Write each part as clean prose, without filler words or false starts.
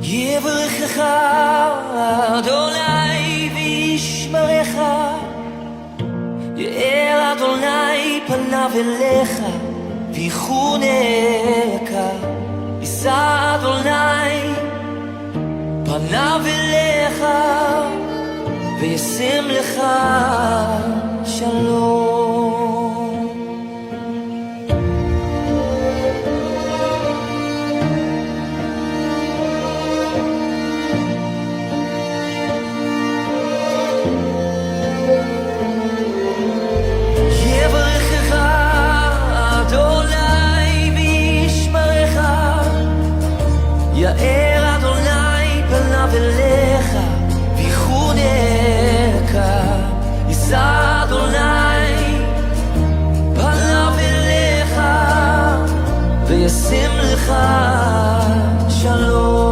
יברכך אדוני וישמרך, יאר אדוני פניו אליך ויחונך, יישא אדוני פניו אליך וישם לך שלום. יברכך אדוני וישמרך, יאר אדוני פניו אליך ויחונך, יישא אדוני פניו אליך וישם לך שלום.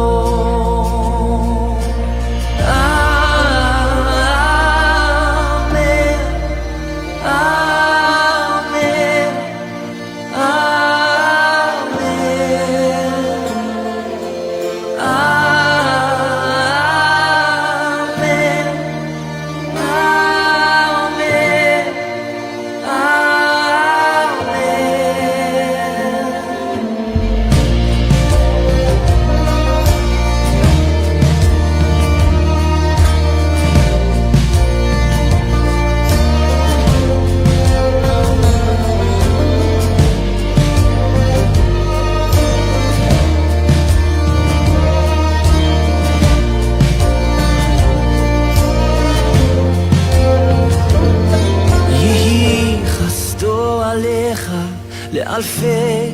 לאלפי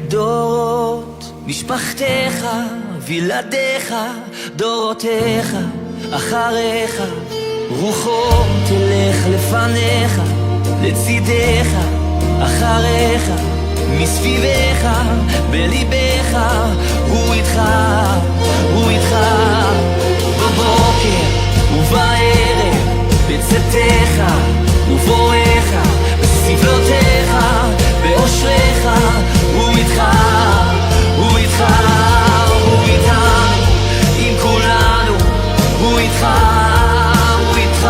דורות, משפחתך וילדיך דורותיך אחריך, רוחו תלך לפניך לצידך אחריך, מסביבך בליבך הוא איתך, הוא איתך בבוקר ובערב, בצאתך ובואך, בסבלותיך באושריך, הוא איתך, הוא איתך, הוא איתנו, עם כולנו, הוא איתך, הוא איתך.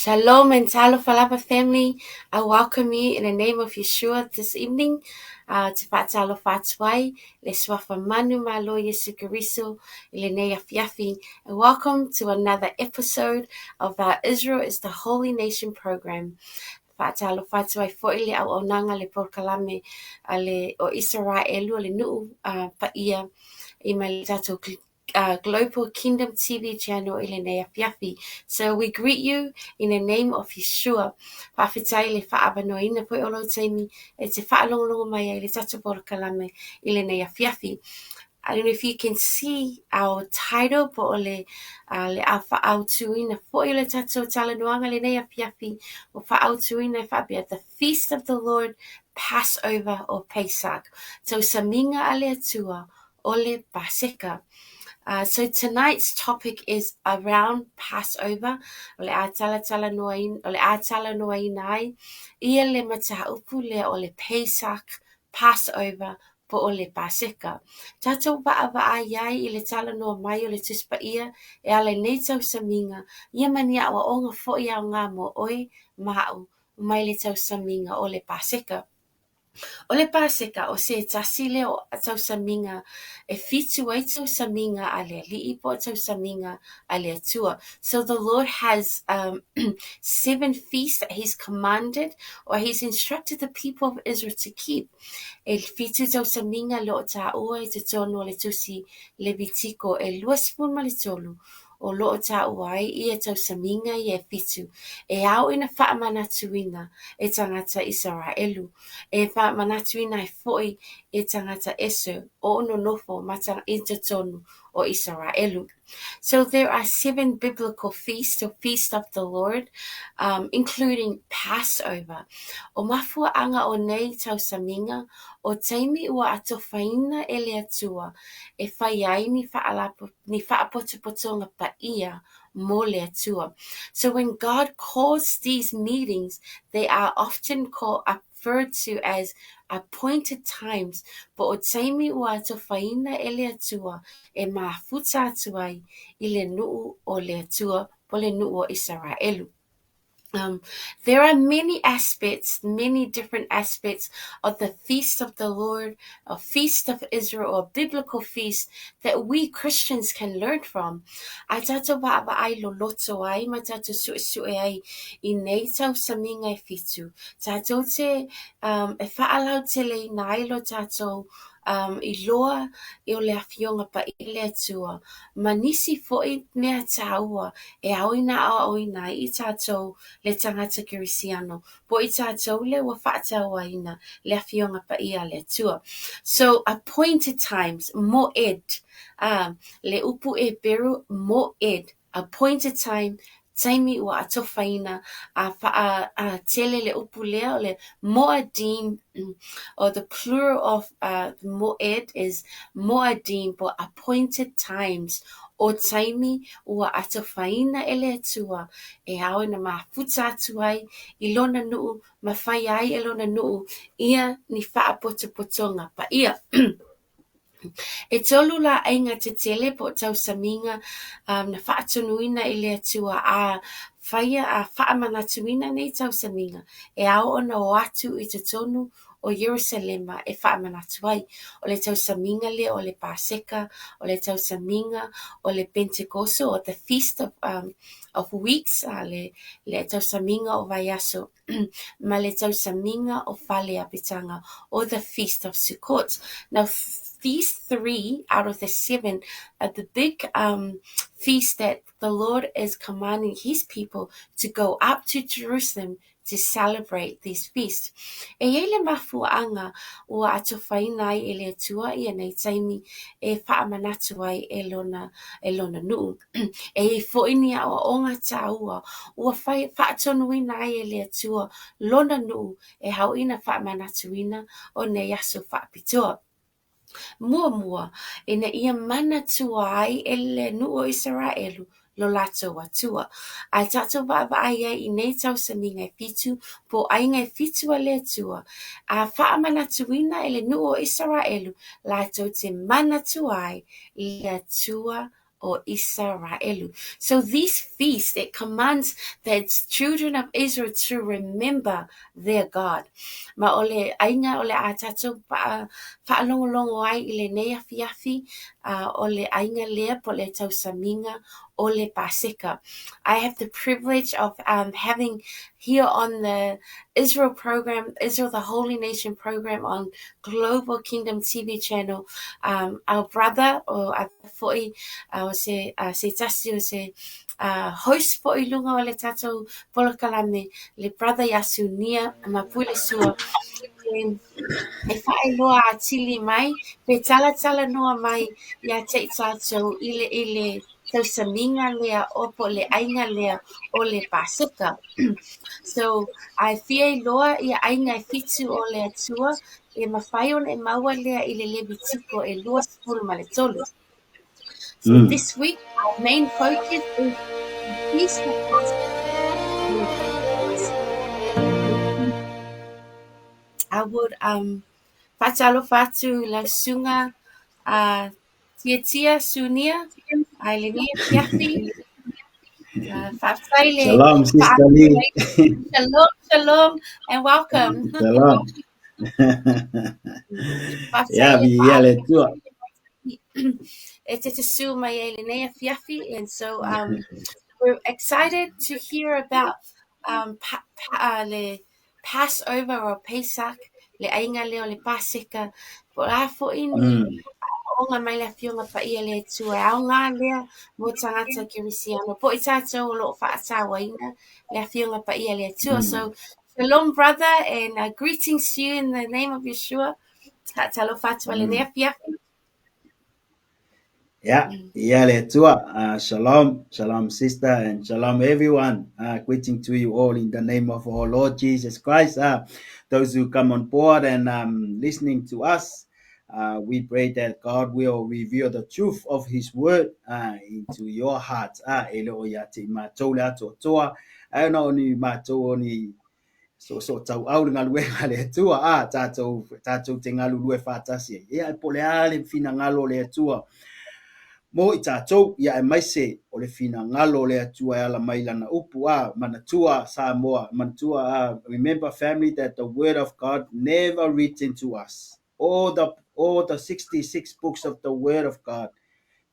Shalom and Talo Falapa family. I welcome you in the name of Yeshua this evening. To Fatalo Fatwai, Le Swafa Manu Malo Yesu Kariso, Ilenea Fiafi, and welcome to another episode of our Israel is the Holy Nation program. Fatalo Fatwai Foile au Onanga Le Porkalame Ale o Israelu Le Nu Paia Imalitato Global Kingdom TV channel Ilenea Fiafi. So we greet you in the name of Yeshua. Whawhitai le whaabanoina poe olo teimi e te whaalongongo mai e le tata kalame Ilenea Fiafi. I don't know if you can see our title, but le a whaautuina poe le tato talanoanga Ilenea Fiafi o whaautuina whabia the Feast of the Lord, Passover or Pesach. So saminga ale atua ole Paseka. So tonight's topic is around Passover. Ole atala noai nai. Ia le mataupu le ole Pesach, Passover, po ole Paseka. Tato va iai I le tala noa mai o le tuspa ia e ale neitau saminga. Ia mania wa onga fo ia ngā mo oi mau mai le tau saminga ole Paseka. Ole Paseka o se tasile o tau saminga e fitu ai tau saminga ale li'i po tau saminga ale atua. So the Lord has 7 feasts that He's commanded or He's instructed the people of Israel to keep. E fitu tau saminga lo ta ua e te tono le tusi Levitiko e luaspun ma le tolu. O loo ta uai ia tau saminga I e fitu. E au ina wha manatuina e tangata Israelu. E wha manatuina e foi e tangata Esu o ono nofo matang intatonu o Israelu. So there are 7 biblical feasts or feast of the Lord, including Passover. O mafua anga o nei tau saminga, o taimi ua atofaina e le atua, e whai ai ni whaapotopotonga pa ia mo le atua. So when God calls these meetings, they are often referred to as appointed times, but o taimi ua atofaina e le atua, e mafuta atuai I le nuu o le atua po le nuu o Israelu. There are many different aspects of the Feast of the Lord, a Feast of Israel, or biblical feast that we Christians can learn from. Ai tato ba ai lo loto ai, ma tato su ai I nei tau saminga I fitu. Tato te, e whaalau te lei nai lo tato, I loa I o le awhionga pa I le atua. Manisi foi mea taua, e auina a oina I tato le tangata kirisiano. Po I tatou le wa whaatauaina le awhionga pa ia le atua. So appointed times, moed. Le upu e beru moed. Appointed time, taimi ua atofaina a tele le upu lea o le moadim, or the plural of moed is moadim, but appointed times. O taimi ua atofaina ele atua e au na mafuta atu ai I lona nuu mawhai ai e lona nuu ia ni whaapotopotonga pa ia. E tolu la ainga te tele po tau saminga na whaatonuina I le atua a whaia a whaamanatuina nei tau saminga e au ona o atu I te tonu o Jerusalema e whaamanatu ai. O le tau saminga le o le Paseka, o le tau saminga o le Pentecoso, or the Feast of Weeks, le tau saminga o Vaiaso, ma le tau saminga o Whale Apitanga, or the Feast of Sukkot. Now, these 3 out of the 7 are the big feasts that the Lord is commanding His people to go up to Jerusalem to celebrate these feasts. E ele mafuanga ua atofaina ai ele atua ia nei taimi e whaamanatu ai e lona nuu. E foini a o onga taua ua whaatonuina ai ele atua lona nuu e hauina whaamanatuina o nei aso whaapitoa. Mua, ina ia mana tua ai ele nuu o Israelu lo lato atua. Ai tato va ai I nei tau saminga I fitu, po ai ngai fitu a le atua. A whaamanatuina ele nuu o Israelu, lato te mana tua ai I le atua or Israelu. So these feasts, it commands the children of Israel to remember their God. Ma ole ainga ole a tatou whaalongolongo ai I le nei afiafi, ole ainga lea po le tausaminga ole Paseka. I have the privilege of having here on the Israel program, Israel the Holy Nation program on Global Kingdom TV channel, our brother or Afele se tasi o se host po I lunga o le tatou polokalame, le brother ya Sunia Mapuilesua, e whaeloa a tili mai, pe tala noa mai ia te tātou ile tausaminga lea opo le ainga lea o le Paseka. So, ai fia loa ia ainga e fitu o le atua, e mawhai ona e maua lea I le Levitiko e lua sepulu ma le tolu. So this week, our main focus is the Feast of Passover. I would Fatalo Fatu La Sunga Tiatia Sunia Ailini Fiafi Fafaile Shalom, Sister Lee. Shalom and welcome. Shalom. Yeah, Fafaile we yell it too. It's a su my Elinea Fiafi, and so we're excited to hear about le Passover or Pesach, le ainga leo le Pasika, por a fo ini o ngā mai la fionga pa ia le tua au ngā lea mo tangata kirisiano. Po I tātou lo whaatawa ina le fionga pa ia le tua. So, shalom brother and greetings to you in the name of Yeshua. Talo fatua le nea fiafi. Yeah, yell it too. Shalom, shalom, sister, and shalom, everyone. Greeting to you all in the name of our Lord Jesus Christ. Those who come on board and listening to us, we pray that God will reveal the truth of His word into your heart. Elo yati matola totoa. I know ni mato ni so tau au nga lue ngale tua tatou te ngalu lue fatasi. Ia pole ale fina ngalo le tua. Mo I tātou ia e maise o le fina ngalo le atua e ala mai lana upu manatua sa moa manatua remember family that the word of God never written to us. All the 66 books of the word of God,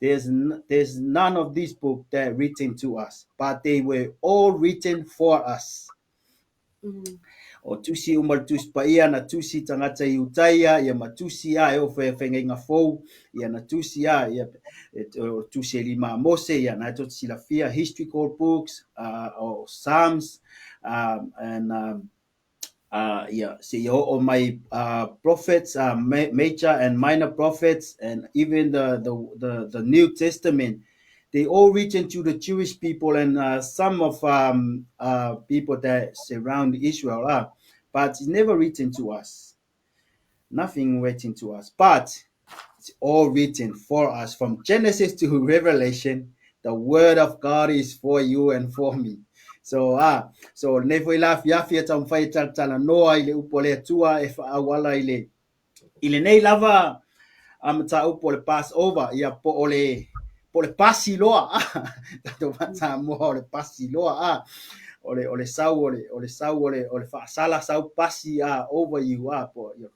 there's none of these books that are written to us, but they were all written for us. O tusi umal tusi pa ia na tusi tangata I utaia ia matusi e o whenga fou ia na tusi ia o tusi lima mose ia na to silafia historical books or psalms and yeah, see all my prophets, major and minor prophets, and even the New Testament, they all written to the Jewish people and some of people that surround Israel, but it's never written to us. Nothing written to us, but it's all written for us from Genesis to Revelation. The word of God is for you and for me. So so nevo ila fiafia tamfai tala noa ile upole tua e awala ile nei lava ta upole Passover ia po ole pasi loa to mata mo ole pasi loa ole sau ole fa sala sau pasi over you po your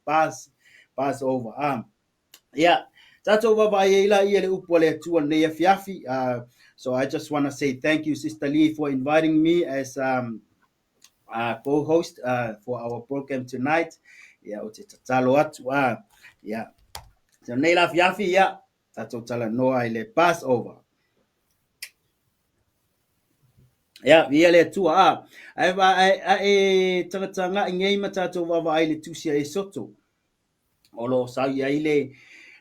Passover yeah, that's over by Fiafi. So I just want to say thank you, Sister Lee, for inviting me as co-host for our program tonight. Yeah, yeah. So Neila Fiafi, yeah, that's totally no I Passover. Yeah, viale tu I tanga ngei matato vava ile tusia e soto. Olo sa ia ile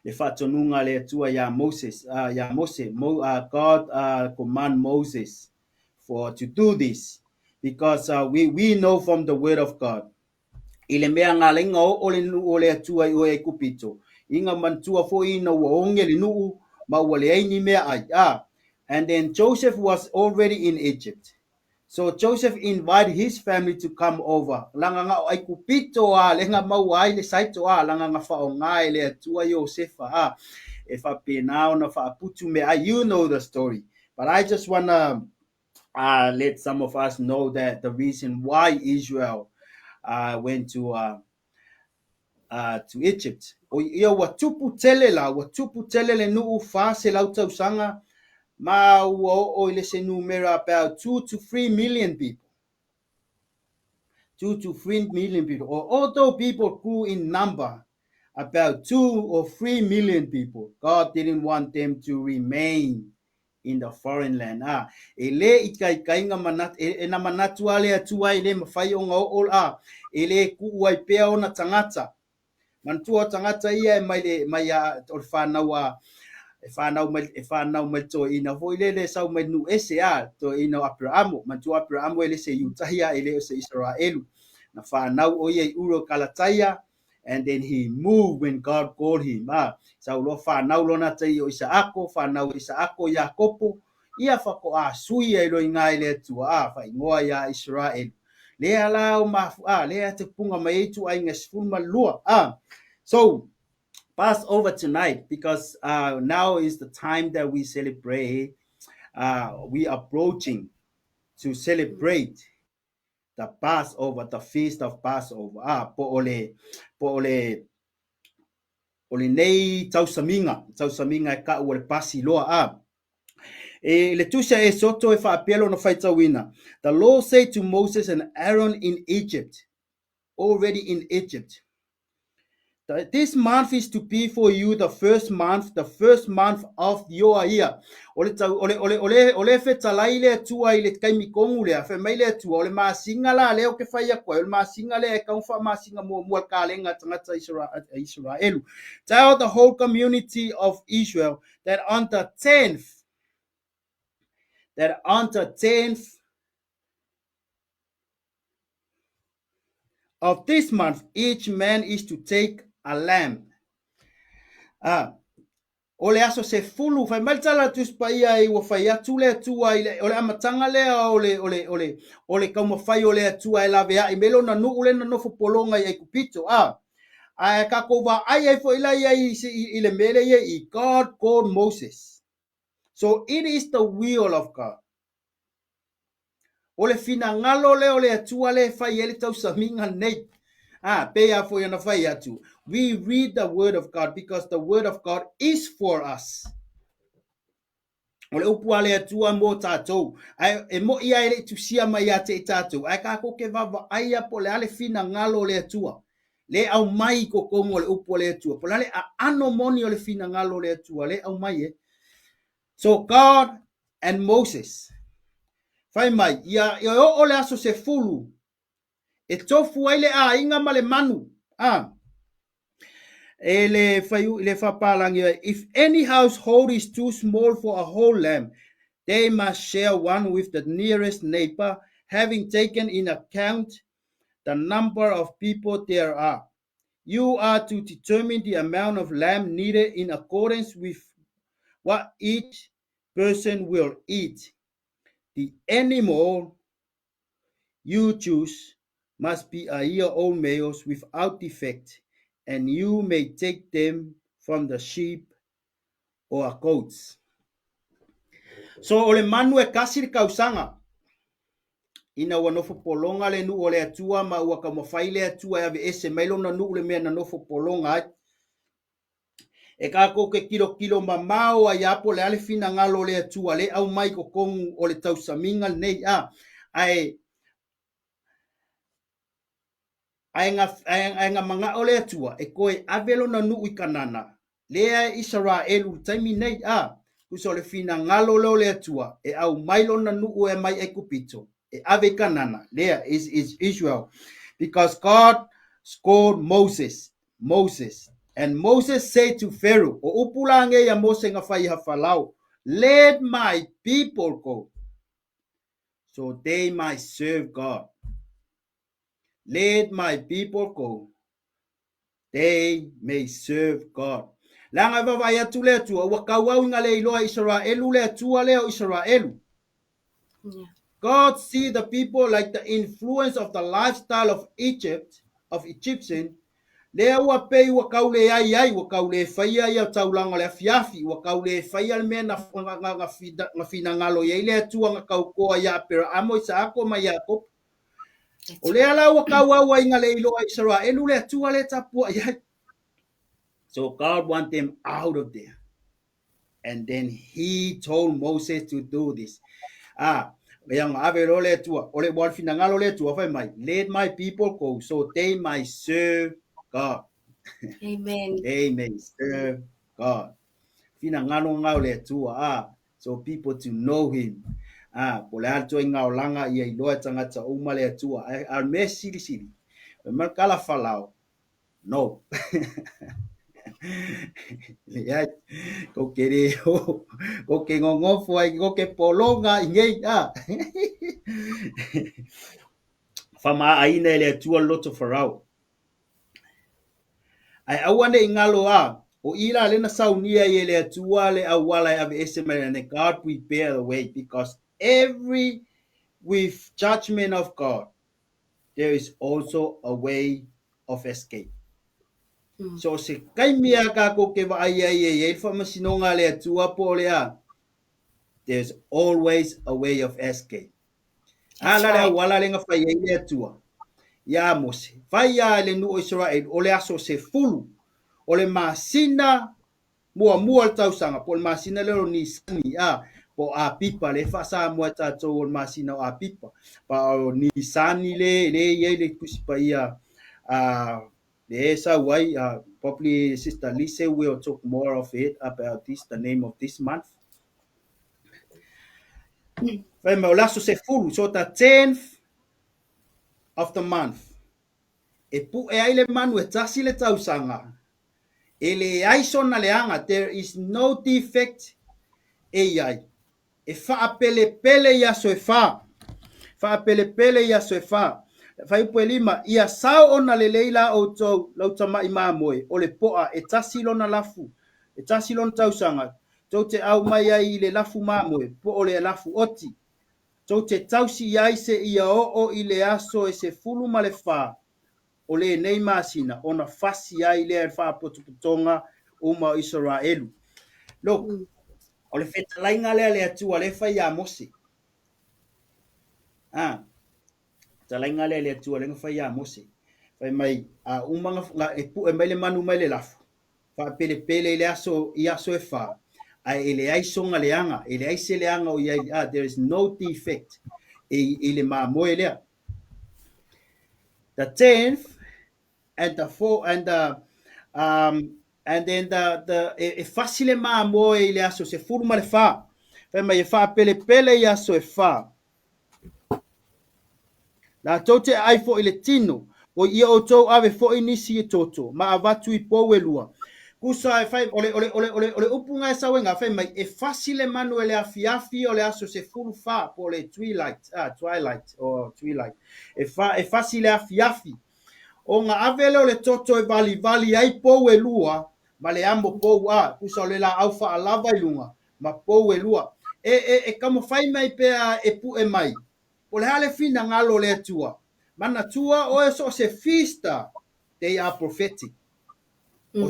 le fatonunga le tua ya Moses God command Moses for to do this because we know from the word of God ile mea ngalenga ole nu ole tua I e kupito inga mantua fo ina wonge le nu ma wale ai mea ai and then Joseph was already in Egypt. So Joseph invited his family to come over. Langa nga ai kupito lenga mau ai le saito langa nga fa o ngai le tua Joseph if I be now if I put to me, you know the story. But I just wanna let some of us know that the reason why Israel went to Egypt. O ia watupu telela, watupu telele nu ufa se lauta usanga ma o ile se numero about 2 to 3 million people. 2 to 3 million people. Or although people grew in number, about 2 or 3 million people, God didn't want them to remain in the foreign land. Ele ikainga manat na manatu ale atua ile mafai o ngao ele ku wai pea ona tangata. Mantua tangata ia mai o whanau whanau mai to ina vo ile sau mai nu ese to ina Abraham mantua Abraham ele se Utahia ele se Israelu na whanau o ia uro kalataya, and then he moved when God called him. Sau lo whanau lo na tai o Isaako whanau Isaako Yakopo ia whako suia ilo inga ile tua whaingoa ia Israel. Lea lao mafu lea te punga mai tu ai ngesfuma lua. So Passover tonight, because now is the time that we celebrate. We approaching to celebrate the Passover, the feast of Passover. Po ole nei tau saminga ka ole pasi loa le tusa e soto e whaapelo no whaitawina. The Lord said to Moses and Aaron in Egypt, already in Egypt, this month is to be for you the first month of your year. Ole fe talaile tua ile kaimi kongule fe maile tua ole masinga la leo ke faya ko ole masinga le ka fa masinga mo kalenga tangata Israel. Tell the whole community of Israel that on the 10th of this month, each man is to take a lamb. Ole aso se fulu fai maltala tus paia I wo fai atu le tua ole amatanga le ole kauma fai ole atua I lave I melo na nu ule na no polonga I kupito ka kova ai fo ila ile mele I God called Moses. So it is the will of God. Ole fina ngalo le ole atua le fai ele tau saminga nei. We read the word of God because the word of God is for us. Ole upuale atua mo tatou. E mo ia ele tusia mai ate tatou. Ai ka ko ke vava ai apole ale fina ngalo le atua. Le au mai ko komo le upuale atua. Polale a anomoni ole fina ngalo le atua le au mai. So God and Moses. Fai mai ia ole aso se fulu. E tofu ai le inga male manu. If any household is too small for a whole lamb, they must share one with the nearest neighbor, having taken in account the number of people there are. You are to determine the amount of lamb needed in accordance with what each person will eat. The animal you choose must be a year-old males without defect, and you may take them from the sheep or goats. So ole manu e kasir kausanga ina wanofo polonga le nu ole atua ma ua ka mafaile atua ave ese mailo na nu le mea na nofo polonga e ka ko ke kilo mamao ai apo le ale fina ngalo le atua le au mai ko kongu ole tausaminga nei ai nga manga ole atua e koe avelo na nu ikanana lea Israelu taimi nei kuso le fina ngalo le atua e au mailo na nu e mai e kupito e ave kanana there is Israel, because God called Moses and Moses said to Pharaoh o upulange ya Mose nga fai hafalau, let my people go so they might serve God. Let my people go, they may serve God. Langa vava ya tule tu wakawau ngale iloa Israelu le tu leo Israelu. God see the people like the influence of the lifestyle of Egyptian, le ua pei ua kaule ai ua kaule faia ia taulanga le afiafi ua kaule faia le mena nga fina ngalo ia ile atua nga kaukoa ia pera amo isa ako mai Yakob o le ala ua kauaua inga le ilo Israelu le atua le tapua ia. So God want them out of there. And then he told Moses to do this. Yang avero le tua, ole bol fina ngalo le tua fai mai. Let my people go so they might serve God. Amen. They may serve God. Fina ngalo ngao le tua so people to know him. Pole alto ngao langa ia iloa tangata uma le tua. Al me sili sili. Merkala falau. No. Ya ko kere ko ke ngongofo ai ko ke polonga ingei fama aina le tua loto farao ai awane ingalo o ila le na saunia ye le tua le awala ave estimate and God prepare the way because every with judgment of God there is also a way of escape. So se kaimia ka ko ke va ai fa masinonga le tua polea. There's always a way of escape. Ala wala le nga fai le tua. Ya mose. Fai le nu Israel ole aso se fulu. Ole masina mua tausanga pol masina le ni sani po a pipa le fa sa mo ta to masina a pipa. Pa ni sani le ye le kusipa ia Esa why probably Sister Lise will talk more of it about this, the name of this month. Se full, so the 10th of the month. E pu e aile manu e tasi le tausanga. Ele aiso na leanga, there is no defect e ai. E fa apele pele ya so e fa. Fa apele pele ya so e fa. Fa ipu elima, ia sao ona le leila o tau lautama ima moe. O le poa e tasi lona lafu. E tasi lona tausanga. Tau te au mai ai le lafu ma moe. Po o le lafu oti. So te tausi iai se ia o i le aso e se fulu ma le wha. O le nei masina, ona fasi ai le wha potuputonga uma Israelu. Look, o le feta lainga le atua le wha ia mose. Ta lainga le atua le wha ia mose. Whai mai, umanga e pu e mai le manu mai le lafu. Wha pele pele le aso i aso e wha. Ai ele ai songa le anga, ele ai se le anga o iai, there is no defect. Ile ma moe lea. The 10th and the 4th and then the e facile ma moe ile aso se furu ma le fa. Fa mai fa pele pele ia so e fa. La tote ai fo ile tino o ia o tou ave fo inisi e toto ma avatu I powelua. Kusa e fai ole upunga e sawenga fai mai e facile manuele afiafi ole aso se furu fa po le twilight or twilight e facile afiafi o nga avele ole toto e vali ai powelua ma le ambo pou kusa ole la aufa alava ilunga ma powelua e kamo fai mai pea e pu e mai o le hale fina ngalo le tua mana tua o so se fista they are prophetic. So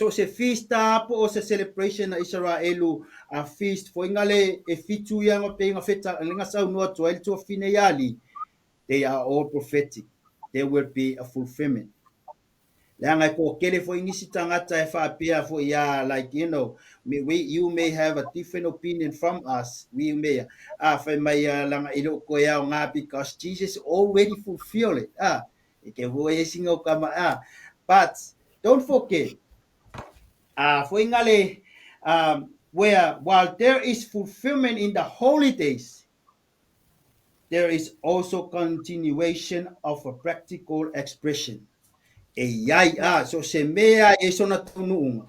se fista po o se celebration na Israelu a feast fo ingale e fitu ia ngo pe feta nga sa no to el to fine yali they are all prophetic. There will be a fulfillment. Langa ko kele fo ingisi tangata e fa pia fo ya like you may have a different opinion from us. We may fa mai langa ilo ko ya nga because Jesus already fulfilled it. Ke vo esingo kama but don't forget fo ingale where while there is fulfillment in the holy days there is also continuation of a practical expression. So se mea e sona tunuunga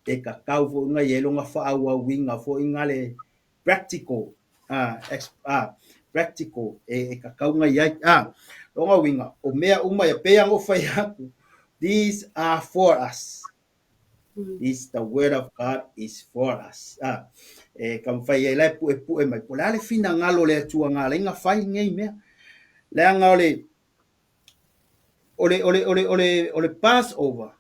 e ka kau fo nga yelo nga fa awa winga fo ingale practical practical e ka kau nga yai longa winga o mea uma ya pea ngo fa yaku. These are for us. This the word of God is for us. E kam fa ye lai pu e mai po le fina ngalo le tua nga le nga fa ngei mea Le anga ole Passover.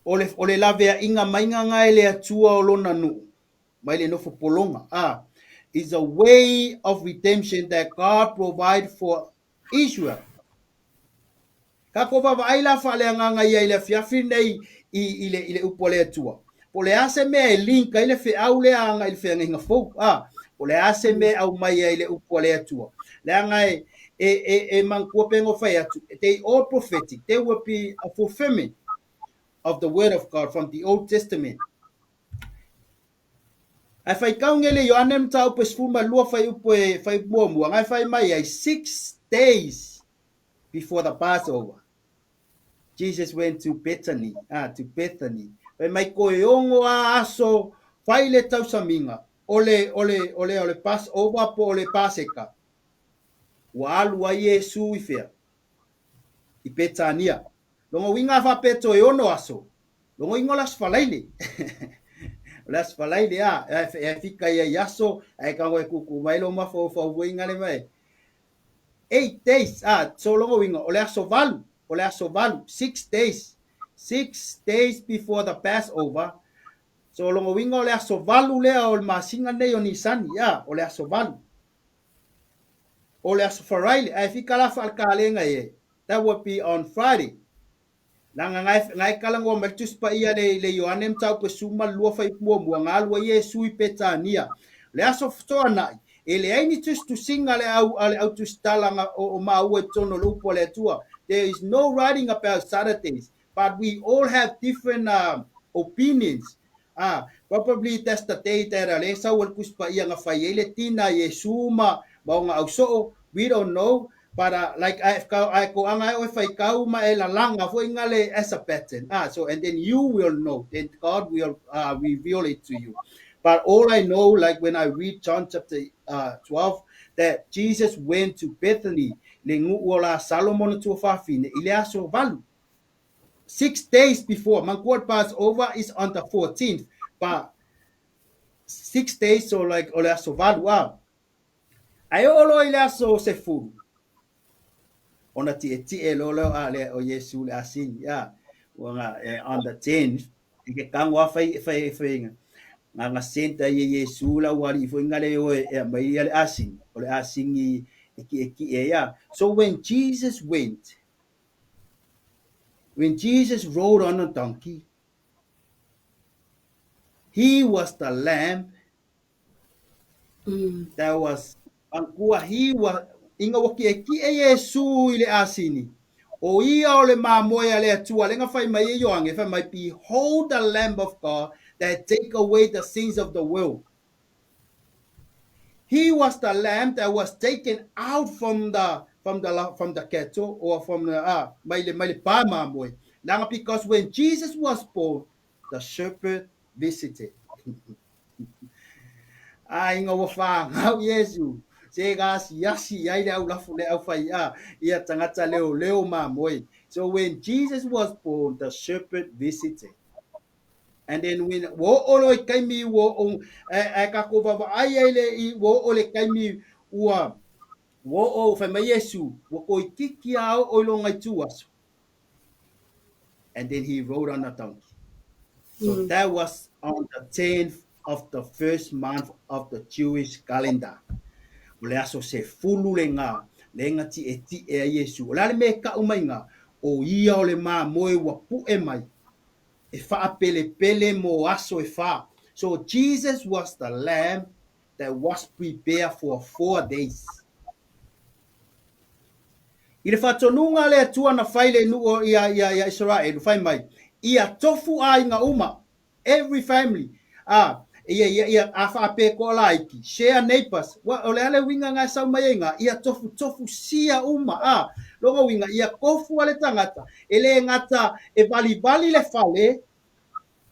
Ole lavea inga mainga ngai le atua o lona nu. Mai le nofo polonga. Is a way of redemption that God provide for Israel. Ka ko va ai la fa le nganga ia ile fiafi nei ile upole atua. Pole ase me link ile fe au le anga ile fe nginga fo. Pole ase me au mai ile upole atua. Le anga e manku pengo fa atu. They all prophetic. They will be a fulfillment of the word of God from the Old Testament. Ai fai kaungele yo anem tau pe sfuma lua fai mua mua. Ai fai mai ai 6 days before the Passover. Jesus went to Bethany, to Bethany. Fai mai koe ongo a aso fai le tau saminga. Ole Passover po ole Paseka. Wa alu a Yesu i fea. I Betania. Longo winga fa peto e ono aso. Longo ingo las falaile. Las falaile e fika ia yaso e kango e kuku mai lo mafo fo winga le mai. 8 days so longo winga ole aso valu 6 days. 6 days before the Passover. So longo winga ole aso valu lea o masinga nei o nisani ole aso valu. Ole aso faraile e fika la falkalenga ye. That would be on Friday. Nanga ngai kalango maltus pa ia le Yohanem tau pe suma lua fai pua mua ngalua Yesu i Betania. Le aso ftoana ele ai ni tus tu singa le au tu stalanga o maua tono lupo le tua. There is no writing about Saturdays, but we all have different opinions. Probably that's the day that le sa wal kuspa ia nga fai ele tina Yesu ma nga au so we don't know. But like I go if I kau ma e la langa fo ingale as a pattern. So and then you will know. Then God will reveal it to you. But all I know, like when I read John chapter 12, that Jesus went to Bethany, lengu ola Solomon to fafine, iliaso valu. 6 days before, Mankuat Passover is on the 14th, but 6 days so like olaso valu. Ayolo iliaso se furu. Ona tie lolo ale o Yesu le asin wanga on the 10th ke kangwa fai nga senta ye Yesu la wali fo ngale o mai ale asin o le asin so when Jesus rode on a donkey, he was the lamb that was angkua he was inga waki Yesu ile asini. O ia o le mamoe le atua lenga fai mai yo ange fai mai behold the Lamb of God that take away the sins of the world. He was the lamb that was taken out from the cattle or from the mai pa mamoe. Now because when Jesus was born, the shepherd visited. Inga wa fa ngau Yesu. Se gas yasi ai le au lafu le au fai ia tangata leo mamoe. So when Jesus was born, the shepherd visited. And then when wo olo kaimi wo ka ko va ai le wo ole kaimi ua wo o fa mai Yesu wo ko kiki ao o lo ngai tuas. And then he rode on a donkey. So that was on the 10th of the first month of the Jewish calendar. O le aso se fulu le ngā ti e Yesu. O le me ka umai ngā, o ia o le mā moe wa pu e mai. E wha pele mo aso e wha. So Jesus was the lamb that was prepared for 4 days. I le whatonunga le atua na whaile nu o ia Israel, whai mai. Ia tofu a inga uma. Every family. Ia afa pe ko laiki share neighbors wa ole ale winga nga sa mai nga ia tofu sia uma longo winga ia kofu ale tangata ele ngata e bali le fale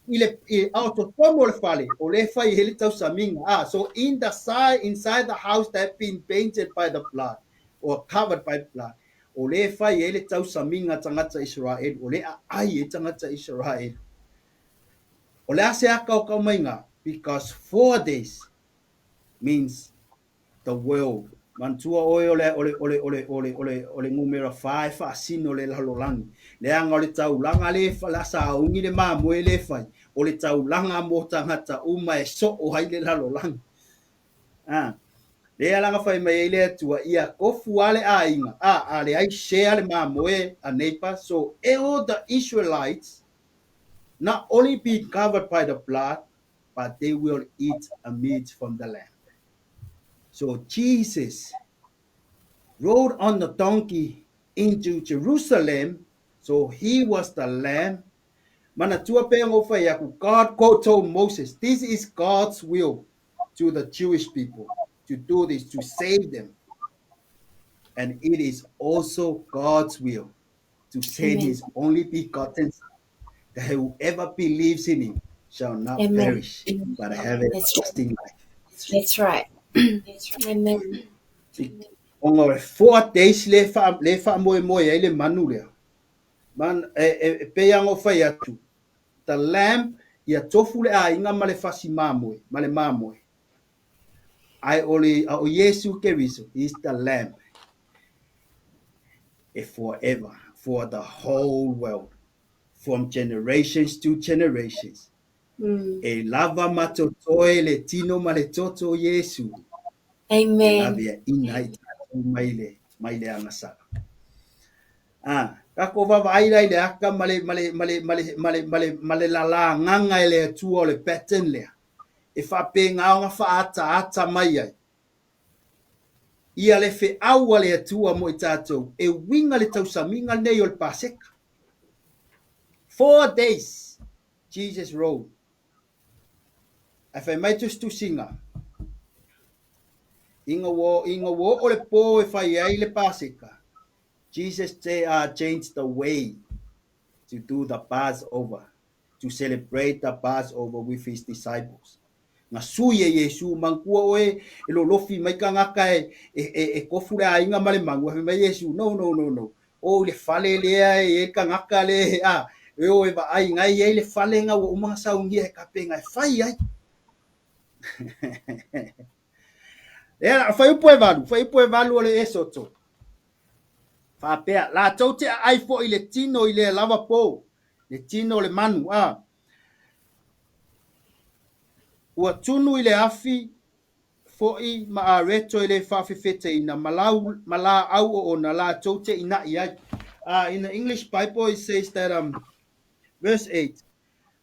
ile auto como le fale ole fai hele tau saminga so inside the house that been painted by the blood or covered by the blood ole fai hele tau saminga tangata Israel ole ai tangata Israel ole ase aka o mainga because 4 days means the world mantua oe ole numero 5 asino le lalolangi le anga ole taulanga le la saungi le mamoe le fai ole taulanga mo tangata uma e so o hai le lalolangi le alanga fai mai le tua ia kofu ale ainga ale ai share le mamoe a neighbor. So all the Israelites not only be covered by the blood, but they will eat a meat from the lamb. So Jesus rode on the donkey into Jerusalem. So he was the lamb. Manatua pengo fayaku. God told Moses, this is God's will to the Jewish people to do this, to save them. And it is also God's will to send Amen. his only begotten Son, that whoever believes in him shall not Amen. perish, but have That's right. everlasting life. That's right. Amen. On 4 days le fa mo ele manulea. Man pe yango fa yatu. The lamb ia tofu le a inga male fasi male mamoe. Ai ole o Yesu Keriso is the lamb forever for the whole world from generations to generations. E lava matotoe le tino male toto Yesu. E Amen. lava ina i maile angasala. Kako vavaira i le aka male lala nganga i le tua o le peten lea. E whapengaonga ata mai ai. Ia le fe aua le atua mo i tātou. E winga le tausaminga nei o le paseka. 4 days Jesus rode. E whai mai tu singa. Inga wo o le po e whai ai le paseka. Jesus changed the way to do the Passover, to celebrate the Passover with his disciples. Nga suye Yesu mangkua oe e lo lofi mai ka ngaka e kofura ainga male mangua mai Yesu no. O le fale le e ka ngaka le e o e va ai ngai e le fale nga o mga saungi e ka penga e fai ai. Era fai po e valu le esoto. Fa pea la tote ai fo ile tino ile lava po. Le tino le manu ua tunu i le afi fo'i ma a reto i le whawhiwhete ina mala au o na la tote ina i ai. In the English Bible it says that verse 8,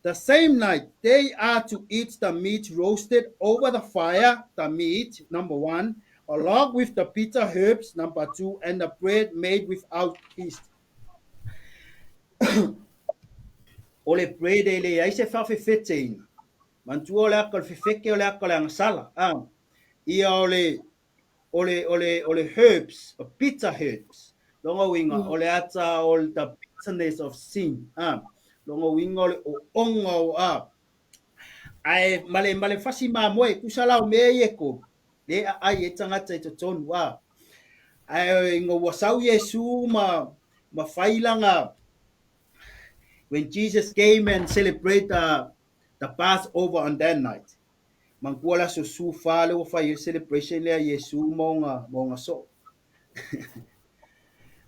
the same night they are to eat the meat roasted over the fire, the meat, number 1, along with the bitter herbs, number 2, and the bread made without yeast. O le bread e le ai se whawhiwhete ina. Mantua le aka le fefeke o le aka le angasala. Ia ole herbs, or bitter herbs. Longa winga, ole ata ole the bitterness of sin. Longa winga ole o onga ai male fasi moe kusala o me eko. Le ai e tangata i to tonu ai ingo wasau Yesu ma failanga. When Jesus came and celebrated the Passover on that night. Mangkuala so su fale o fai celebration le Yesu monga so.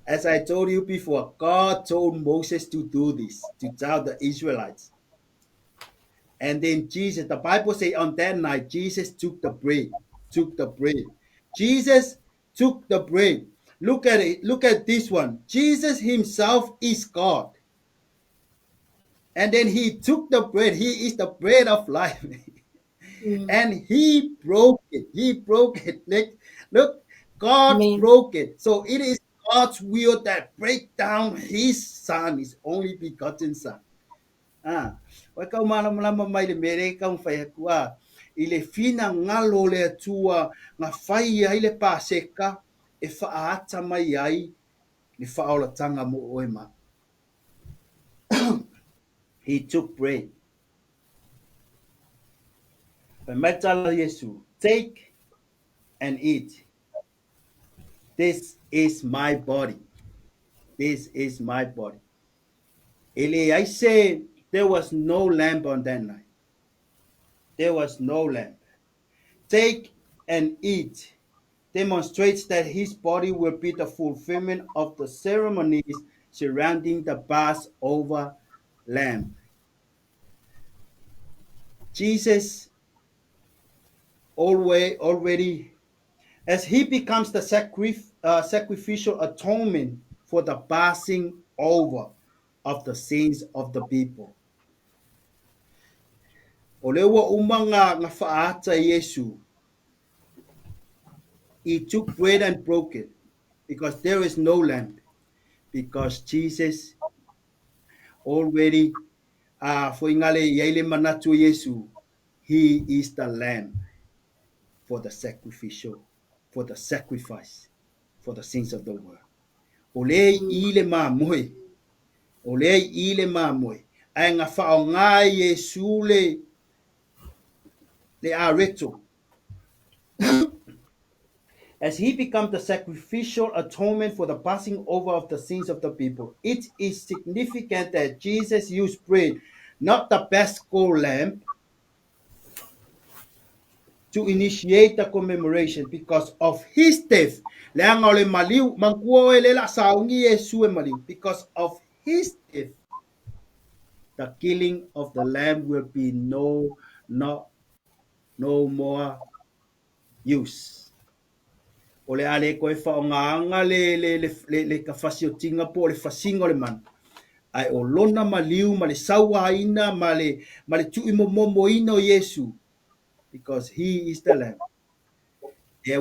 As I told you before, God told Moses to do this, to tell the Israelites. And then Jesus, the Bible says on that night, Jesus took the bread. Jesus took the bread. Look at it. Look at this one. Jesus himself is God. And then he took the bread. He is the bread of life. And he broke it. Look, God broke it. So it is God's will that break down his son, his only begotten son. Wa ka malama mai le mere ka fai kua i le fina ngalo le tua nga fai ai le paseka e faata mai ai ni faola tanga mo oema. He took bread. Metala Yesu, take and eat. This is my body. This is my body. Eli, I say there was no lamb on that night. There was no lamb. Take and eat. demonstrates that his body will be the fulfillment of the ceremonies surrounding the Passover lamb. Jesus already, as he becomes the sacrificial atonement for the passing over of the sins of the people. O lewa umanga nga faata Yesu, he took bread and broke it because there is no lamb, because Jesus already for ingale yaile manatu Yesu, he is the lamb for the sacrificial, for the sacrifice for the sins of the world. Ole ile mamoe, ole ile mamoe. Ai nga fao nga Yesu le areto. As he becomes the sacrificial atonement for the passing over of the sins of the people, it is significant that Jesus used bread, not the Paschal lamb, to initiate the commemoration because of his death. Because of his death, the killing of the lamb will be no more use. Ole ale koe whaonganga le ka whasiotinga po le whasingo le man. Ai o lona maliu ma le saua ina ma le tui momo ina o Yesu. Because he is the lamb. He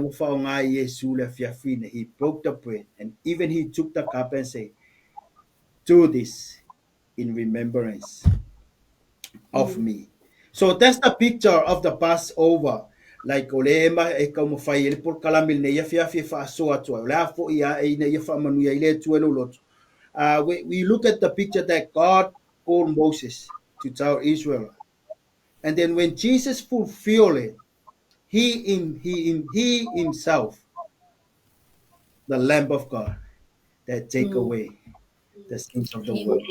broke the bread and even he took the cup and said, do this in remembrance of me. So that's the picture of the Passover. Like olema e ka mo fai ele por kalamil ne ya fia fa so atua. La fo ia e ne ya fa manu ya ile tuelo lot. We look at the picture that God called Moses to tell Israel. And then when Jesus fulfilled it, he himself, the Lamb of God, that take away the sins of the world.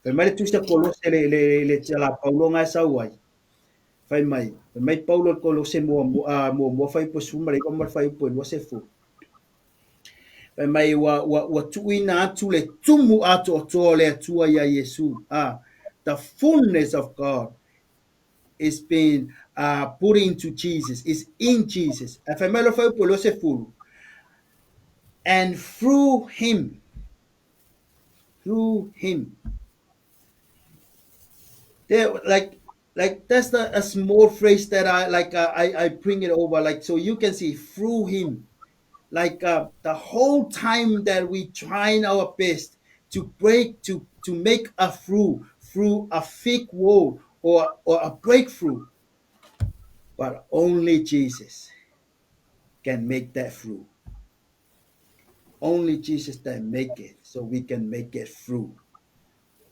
Fai mai tu sa kolose le tala Paulo nga sa wai. Fai mai Paulo kolose mo fai po suma le ko fai po no se fu. Fai mai wa tuina atu le tumu atu to le tua ya Yesu. The fullness of God is being put into Jesus, is in Jesus. Fai mai lo fai po lo se fu. And through him, there like that's a small phrase that I like I bring it over like so you can see through him, like the whole time that we trying our best to break to make a through a fake wall or a breakthrough, but only Jesus can make that through. Only Jesus can make it, so we can make it through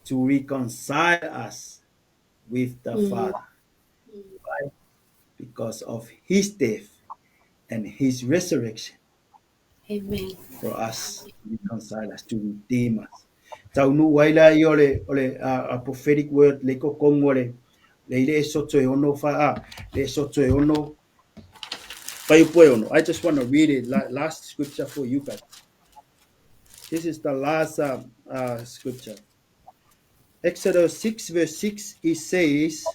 to reconcile us with the Father. Why? Because of his death and his resurrection. Amen. For us to reconcile us, to redeem us. Tau nu waila i ole a prophetic word le ko kongo le ile soto e ono fa le soto e ono fa ono. I just want to read it last scripture for you guys. This is the last scripture. Exodus 6 verse 6, it says,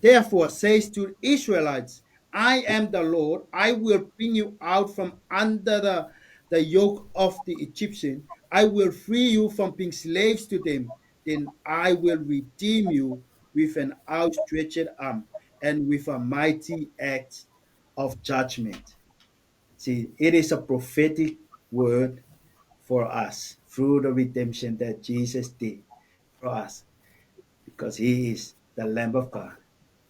therefore says to Israelites, I am the Lord. I will bring you out from under the yoke of the Egyptian. I will free you from being slaves to them. Then I will redeem you with an outstretched arm and with a mighty act of judgment. See, it is a prophetic word for us through the redemption that Jesus did for us, because he is the Lamb of God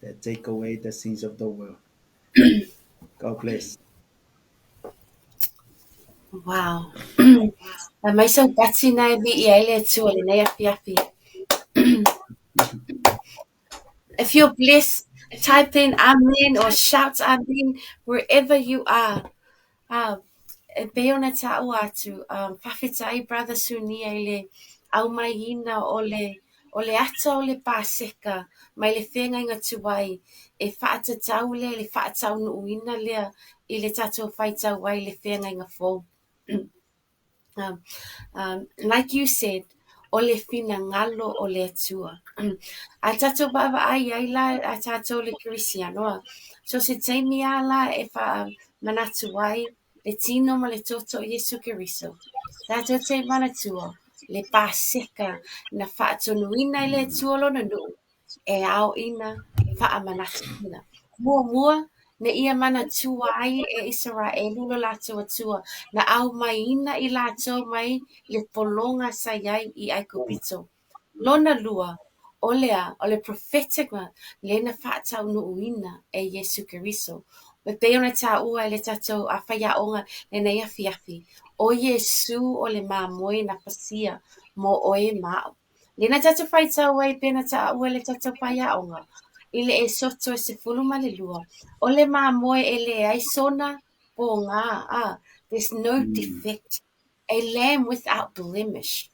that take away the sins of the world. God bless. Wow. Mai sau pati na vi I ele tu le nei afi. If you're blessed, type in amen or shout amen wherever you are. E pe ona ta atu. Whawhitai brother Sunia ele au mai hina o o le ata o le paseka mai le whenga inga tuai e whaatatau le whaatau no uina lea I le tatou whaitau wai le whenga inga fōu. Like you said, o le fina ngalo o le atua. A tatou baba ai la a tatou le Kirisianoa. So se teimi ala e wha manatu wai le tino ma le toto o Yesu Kiriso. Tatou te manatua le paseka na whaatonuina I le tuolo na nu e ao ina wha manatu ina. Mua na ia manatua ai e Israelu lo lato atua na au mai ina I lato mai le polonga sayai I ai kupito. Lona lua, o le prophetic ma, le na whaatau no uina e Yesu Kiriso. Me pe ona ta ua le tatou a whaia onga le nei a fiafi. O Yesu o le mamoe na pasia mo oe mao. Le na tatou whaitau ai pena ta ua le tatou whaia onga. I le e soto e se fulu ma le lua. O le mamoe e le ai sona po ngā. There's no defect. A lamb without blemish.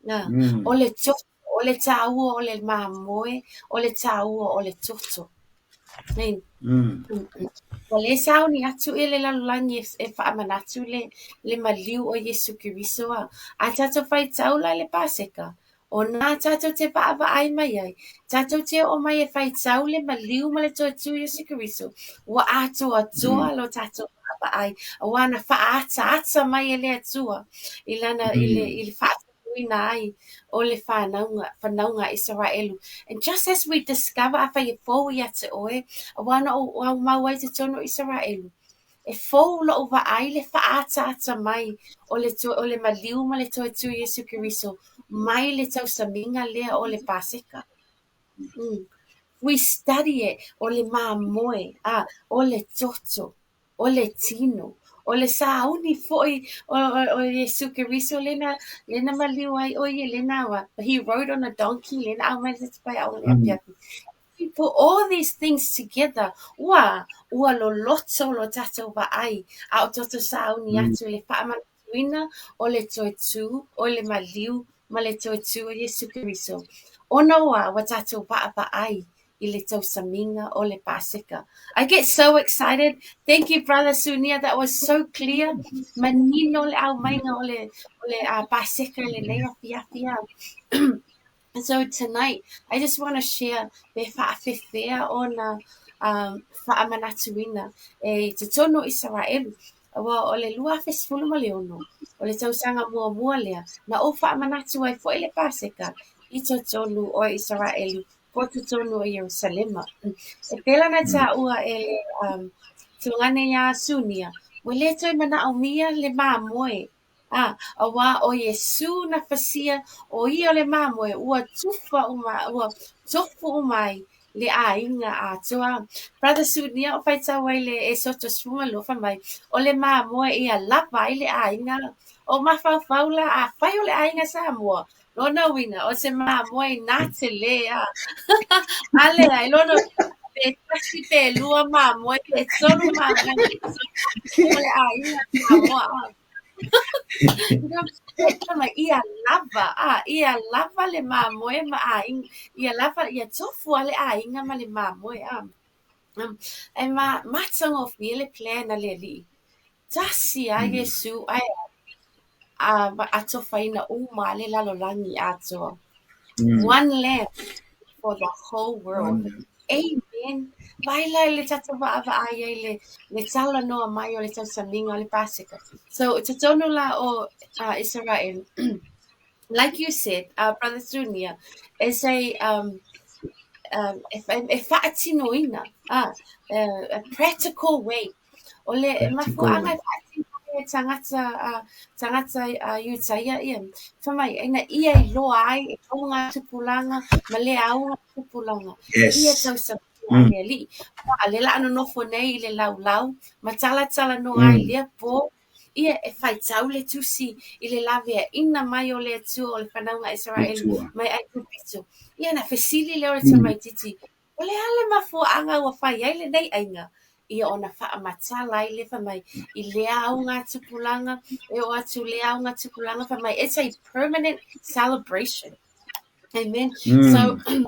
O le toto, o le tāua o le mamoe, o le tāua o le toto. Nei. O le sauni atu e le lalulangi e whaamanatu le maliu o Yesu Kiriso a tatou whaitau la le paseka. O nā tatou te paava ai mai ai. Tatou te o mai e whaitau le maliu ma le toetu Yesu Kiriso. Wa atoa toa lo tatou paava ai. A wana whaata mai e le atua. I le whaata ai o le whanaunga Israelu. And just as we discover a whai e fōu I ate oe, a wana o mawai te tono Israelu. E fōu lo uwa ai le whaata mai o le maliu ma le toi tu Yesu Kiriso, mai le tau saminga lea o le paseka. We study it o le mamoe, o le toto, o le tino, o le sauni foi o Yesu Kiriso lena maliu ai o ye lena wa. He rode on a donkey lena au mai te pai au le apiapi. We put all these things together. Ua lo loto lo tatou wa ai. Au toto sauni atu le whaamatuina o le toetu, o le maliu ma le toetu o Yesu Kiriso. Ona wa tatou wa ai. I le tau saminga o le paseka. I get so excited. Thank you, Brother Sunia. That was so clear. Manino le au mainga o le paseka le lea fiafia. And so tonight, I just want to share the whaafewhea o na whaamanatuina e te tono Israelu. Wa o le lua fesfulu ma le ono. O le tausanga mua lea. Na o whaamanatu ai fo ele paseka. I to tonu o Israelu. Po to tonu o Jerusalema. E pela na ta ua e tulane ya Sunia. Mo le toi mana au mia le mamoe. A wa o Yesu na fasia o ia le mamoe ua tufa ua tofu mai le ainga a toa. Brother Sunia o faita wai le e soto sunga lo fa mai o le mamoe ia lapa i le ainga o mafaufaula a fai o le ainga sa mua. Lona wina o se mamoe na te lea. Ale ai lona pe kasi pe lua mamoe pe solu mamoe o le ainga sa mua. Ia lava le mamoe ma aing ia lava ia tofu ale ainga ma le mamoe e matango file plena le li tasi a Yesu ai ato faina uma le lalolangi ato one lamb for the whole world. Amen. Baila le tatava ava ai le tala noa mai o le tau saminga o le pasika. So te tonu la o Israel, like you said, Brother Sunia, is a whaatinoina, a practical way. O le mafuanga tangata Tiatia ia. Whamai, ina ia I loa ai, e kaunga tupulanga, ma le aunga tupulanga. Ia tau sa ane li. A le la ano nofo nei I le lau, ma tala no ai lia po. Ia e whaitau le tusi I le lavea ina mai o le atua o le whanaunga Israel mai ai kupitu. Ia na fesili leo le tamai titi. O le ale mafuanga ua whai ai le nei ainga. Ia ona whaamatala I le whamai I le aunga tupulanga, e o atu le aunga tupulanga whamai. It's a permanent celebration. Amen. So, Mm.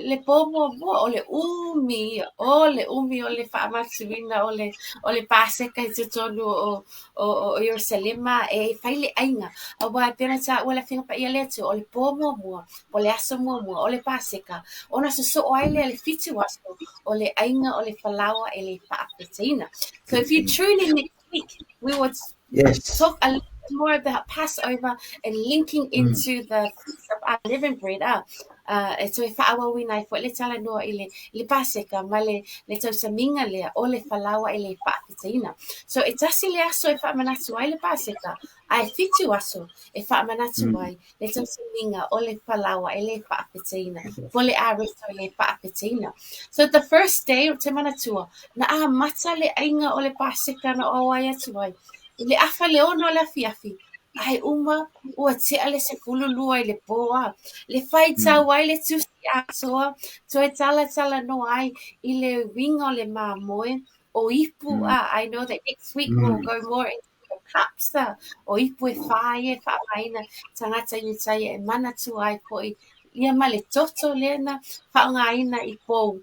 le pomo mo o le whaamatuina o le paseka I te tonu o Yerusalema e whaile ainga a wā pena tā ua la whinga pa ia le atu o le pomo mua o le aso mua o le paseka ona so o aile le fitu aso o le ainga o le whalawa e le whaapetaina. So if you tune in next week, we would Yes. talk a little bit more about Passover and linking Mm. into the Feast of Unleavened Bread. E toi whaawawina I fo le tala noa I le paseka ma le tausaminga lea o le whalawa I le whaapitaina. So e tasi le aso e whaamanatu ai le paseka, ai fitu aso e whaamanatu Mm. ai le tausaminga o le whalawa I le whaapitaina. Fo le areto I le whaapitaina. So the first day o te manatua, na a mata le ainga o le paseka na o ai atu ai. Le Afele ono le afiafi. Ai uma ua tea le se fululua I le poa. Le whai Mm. tau ai le tusi asoa. So e tala no ai I le winga o le mamoe. O ipu Mm. I know that next week we'll Mm. go more into the cups o ipu e whae, whaamaina, tangata iutai e mana tu ai po ia ma le toto lena, whaongaina I pou.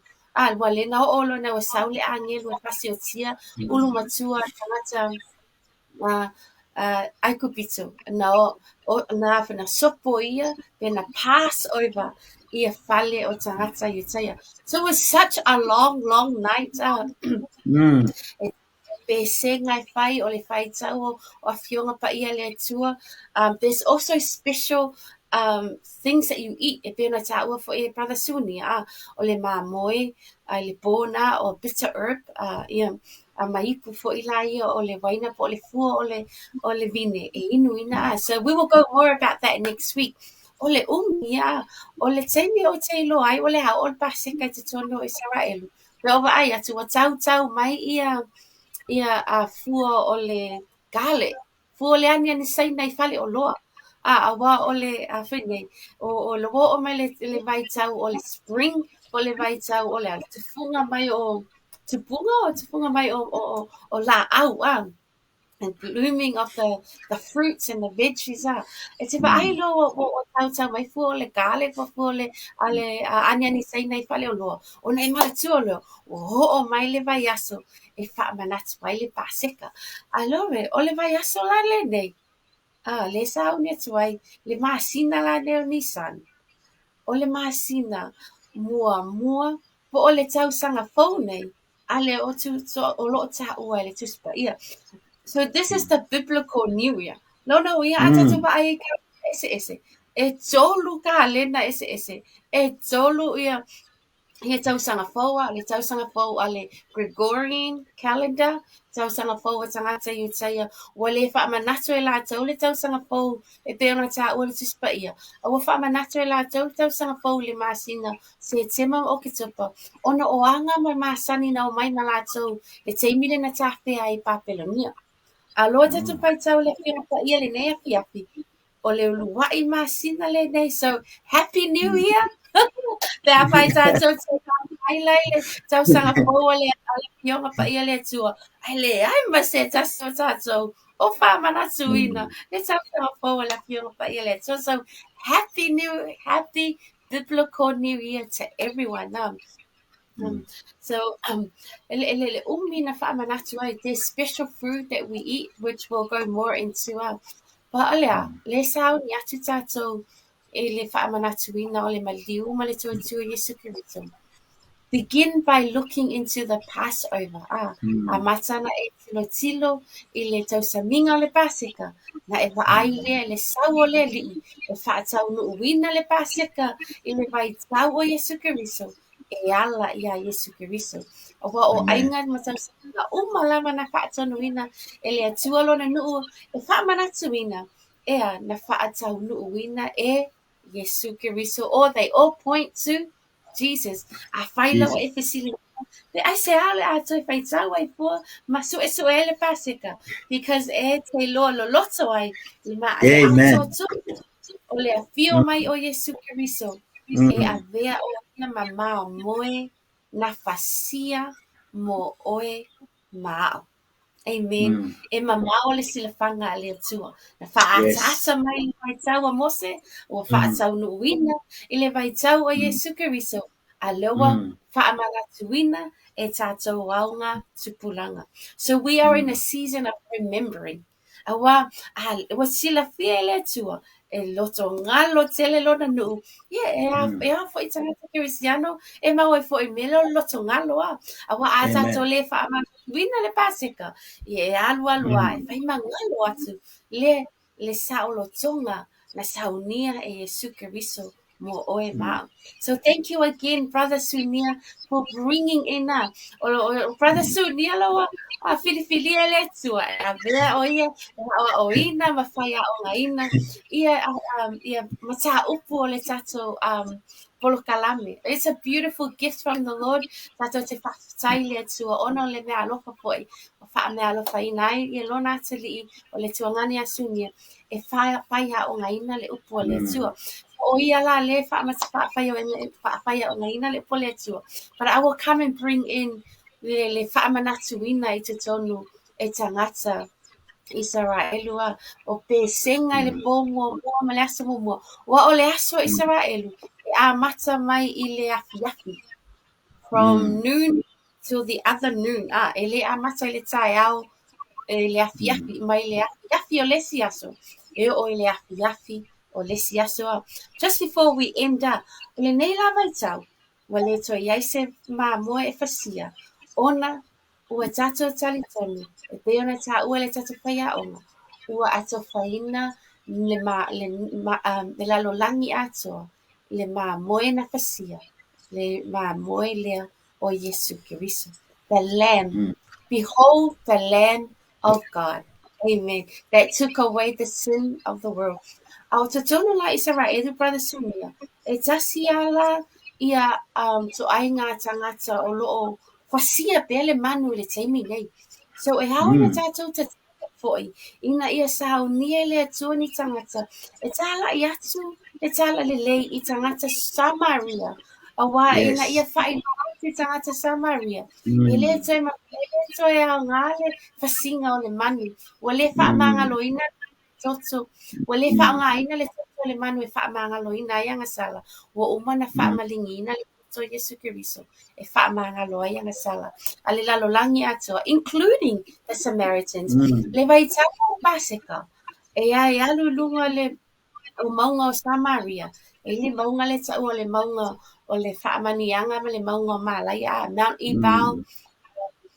Wa lena o olo na wa saule angelu e pasi o tia, ulu matua tangata ai kupito na na sopo ia pe na Passover ia fale o tangata iutai. So it was such a long night. Mm. Pe se ngai whai o le whai tau o a whionga pa ia le atua. There's also special things that you eat e pēna tāua for e brother Sunia o le mamoe, le bona o bitter herb, a maipu fo I la ia o le waina po o le fua o le vine e inu ina. So we will go more about that next week. O le o le teimi o te ilo ai o le hao o le paseka I te tono Israelu. Pe ova ai atu wa tau mai ia a fua o le garlic. Fua o le aniani saina I fale o loa. A wā o le a whinei. O le wo o mai le vai tau o le spring. O le vai tau o le ala. Tufunga mai o tufunga mai o la au and blooming of the fruits and the veggies It's about I Mm. lo tau mai fu o le garlic fu o le ale aniani sai nei fale o lo o nei mala tu o lo o mai le vai aso e fa manats mai le paseka alore o le vai aso la le nei le sa o ne tuai le masina la ne o nisan o le masina mua po o le tau sanga fau nei ale o tu o lo ta ua le tu spa ia. So this is the biblical New Year. No, ia ata tu Mm. ba ai ka ese. E tolu ka lena ese. E tolu ia tausanga foa, le tausanga foa le Gregorian calendar, tausanga foa tangata iutaia, wale wha manatu e la tau le tausanga foa e peona ta ua le tuspa ia. A wa wha manatu e la tau le tausanga foa le masina se tema o ke tupa. Ona o anga mai masani na o mai na la tau le teimile na tafe ai Papelonia. A loa tatu pai tau le whia pa ia le nea fiapi. O le luai masina le nei. So, Happy New Year! Te a pai tātou te ai lai le tau sanga fōua le ale pionga pa ia le tua. Ai le ai ma se taso tātou. O whamana tuina. Le tau sanga fōua le pionga pa ia le tua. So, happy biblical New Year to everyone. Mm. Umi na whaamanatu ai, there's special food that we eat, which we'll go more into. Pa alea, le sao ni atu tātou e le whaamanatu ina o le maliu ma le tuatua Yesu Kirito. Begin by looking into the Passover. A Mm. matana e tilo I le tausaminga o le paseka. Na e ai lea le sau o le li. E whaatau no uina le paseka I le vai tau o Yesu Kirito. E ala ia Yesu Kirito. O wa o Amen. ainga ma tausaminga. Lama na whaatau no ina. E le atualo na nuu. E whaamanatu ina. Ea na whaatau no uina e Yesu Kirito. Or they all point to Jesus. A whaila o Jesus. e fesili. I say ale a toi whai tau ai pua, ma su e le paseka. Because e te loa lo loto ai, I ma ale a Amen. toto. O le a fio mai o Yesu Kiriso. E a Mm. vea o ia mama o moe na fasia mo oe mao. Amen. E mamao le silafanga le atua. Na whaatata mai le vaitau a Mose, o whaatau nuuina, i le vaitau a Yesu Keriso. A lewa whaamalatuina e tātou aunga tupulanga. So we are in a season of remembering. Awa, wa sila fia le atua. E loto ngalo tele lona nuu. E a fo i tangata Kirisiano, e mau e fo i melo loto ngalo a. Awa a tātou le whaamatuina le pasika. Ye alua e fai mangalo atu le saulotonga na saunia e Yesu Keriso mo oe ma. So thank you again, Brother Sunia, for bringing in Brother Sunia loa a filifili ele tua a vea o ina mawhaia o nga ina ia mata upu o le tato polo kalame. It's a beautiful gift from the Lord. Tato te whaftai le tua ono le mea alofa poi. O wha mea alofa ina i lona atali o le tuangani a Sunia. E whaia o nga ina le upu o le tua. O ia la le whaia o nga ina le upu o le tua. But I will come and bring in le whaamanatuina i te tonu e tangata Israelu o pe senga le pomo mo le aso mo wa o le aso Israelu e a mata mai i le afiafi from noon till the other noon ele a mata i le tai au e le afiafi mai le afiafi o le siaso e o le afiafi o le siaso just before we end up le nei la vai tau wale to yaise ma mo e fasia ona ua tatou talitonu e pe ona taʻua le tatawhaia ona ua ato whaina le lalolagi atoa le mamoe na fasia le mamoe lea o Yesu Keriso. The Lamb, behold the Lamb of God. Amen. That took away the sin of the world. Au tatonu la Israel, Brother Sunia, e tasi ala ia so ai ngā tangata o loo fasia pele manu le teimi nei. So e hao na tātou te foi. Ina ia sao nia le atua ni tangata. E tala i atu, e tala le lei i tangata Samaria. Awa ina ia whai te tangata Samaria. E le toi a ngale fasinga o le manu. Wa le wha mangalo ina toto. Wa le wha ngā ina le toto le manu e wha mangalo ina ianga sala. Wa umana wha malingi ina le toto Yesu Keriso. E wha mangalo ianga sala. Ale lalo langi atoa, including the Samaritans. Le vai tau basika. E ai alu lunga le o maunga o Samaria. E le maunga le tau o le maunga o le whaamanianga le maunga o Malai Mount Ebal.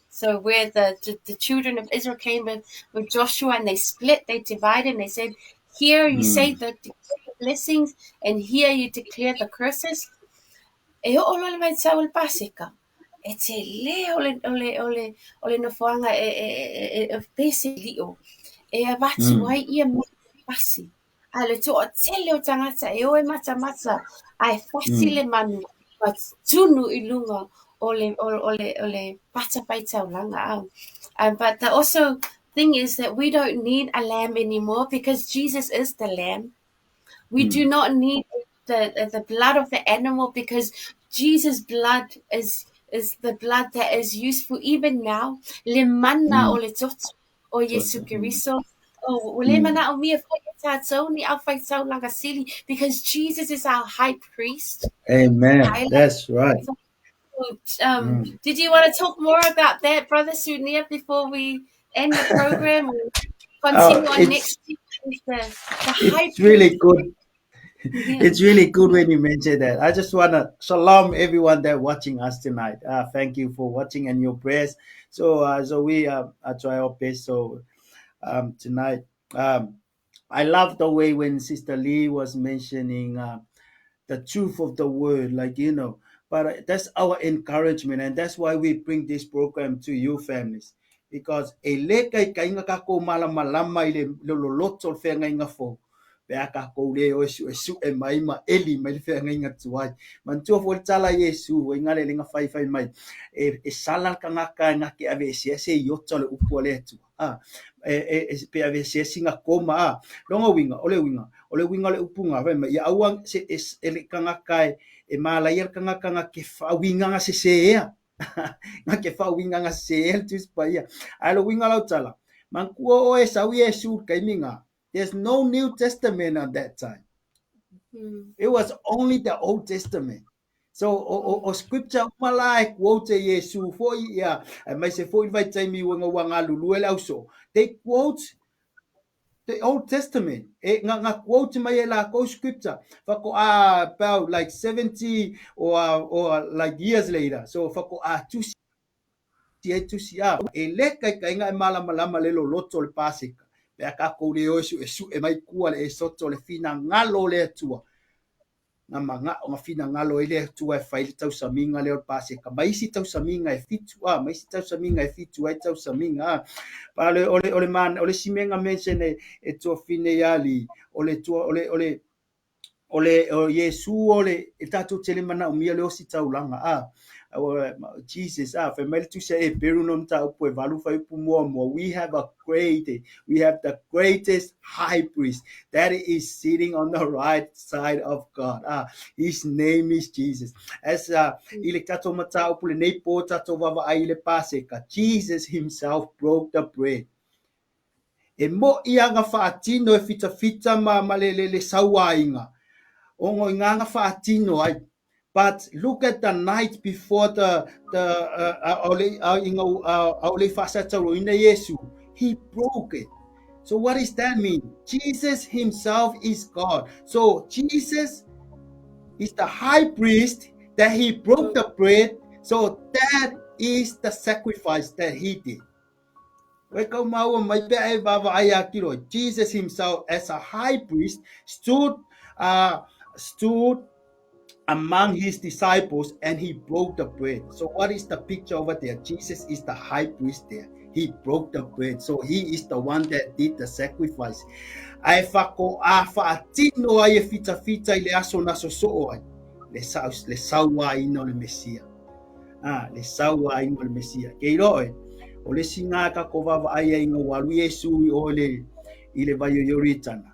So where the children of Israel came with Joshua and they split, they divided, and they said, here you say the blessings and here you declare the curses. E o le vai tau le pasika. E te le o le nofoanga e pese li'o. E a watu ai ia pasi. A le to o tele o tangata e o e mata ai fasi le manu ma tunu i lunga o le pata pai taulanga au. But the also thing is that we don't need a lamb anymore because Jesus is the lamb. We do not need the blood of the animal because Jesus' blood is the blood that is useful even now. Le mana o le toto o Yesu Keriso. O le mana o mia whaitatau ni au whaitau langa sili because Jesus is our high priest. Amen. That's right. Did you want to talk more about that, Brother Sunia, before we end the program? Continue on next week with the high It's really priest. good. It's really good when you mention that. I just want to shalom everyone that watching us tonight. Thank you for watching and your prayers. So we try our best. So tonight, I love the way when Sister Lee was mentioning the truth of the word, like But that's our encouragement, and that's why we bring this program to you, families. Because pe aka ko le o su e mai ma eli mai fe nga inga tuai man tu fo tala Yesu e ngale le nga fai mai e sala ka nga ke ave se yo tole upo le tu pe ave se singa koma longa winga ole winga le upunga ve ya awang se ele ka nga kai e mala yer ka nga ke fa winga nga se nga ke fa winga nga sel tus pa ia alo winga lau tala man kuo o e sau Yesu kai minga. There's no New Testament at that time. It was only the Old Testament. So o scripture malai quote Yesu for ia mai se for invite time mi wanga lulu el also. They quote the Old Testament. Nga quote mai la ko scripture. Fako about like 70 or like years later. So fako tu sia e le kai nga mala le lo loto le pasika. Pe ka ko le osu e mai kua le soto le fina ngalo le tua. Na manga o fina ngalo ile tua fai tau saminga le pasika. Mai si tau saminga e fitu mai si tau saminga e fitu ai tau saminga. Pa ole man ole simenga mention e tua fine yali ole tua ole Yesu ole e tatu tele mana o mia le osi tau langa Jesus fe mel tu se e peru non ta po valu fa pu mo we have the greatest high priest that is sitting on the right side of God. His name is Jesus. As ile tato mata o le nei po tato vava ai le paseka. Jesus himself broke the bread. E mo ia nga faatino e fita ma le sawainga. Ongo nganga faatino ai. But look at the night before the Aule Fasataro in Yesu. He broke it. So what does that mean? Jesus himself is God. So Jesus is the high priest that he broke the bread. So that is the sacrifice that he did. Jesus himself as a high priest stood among his disciples and he broke the bread. So what is the picture over there? Jesus is the high priest there. He broke the bread. So he is the one that did the sacrifice. Ai fako faatino ai fita ile aso na so ai. Le sawa ino le Mesia. Le sawa ino le Mesia. Keiro o le singa ka ko va ai inga walu Yesu o le ile va yoritana.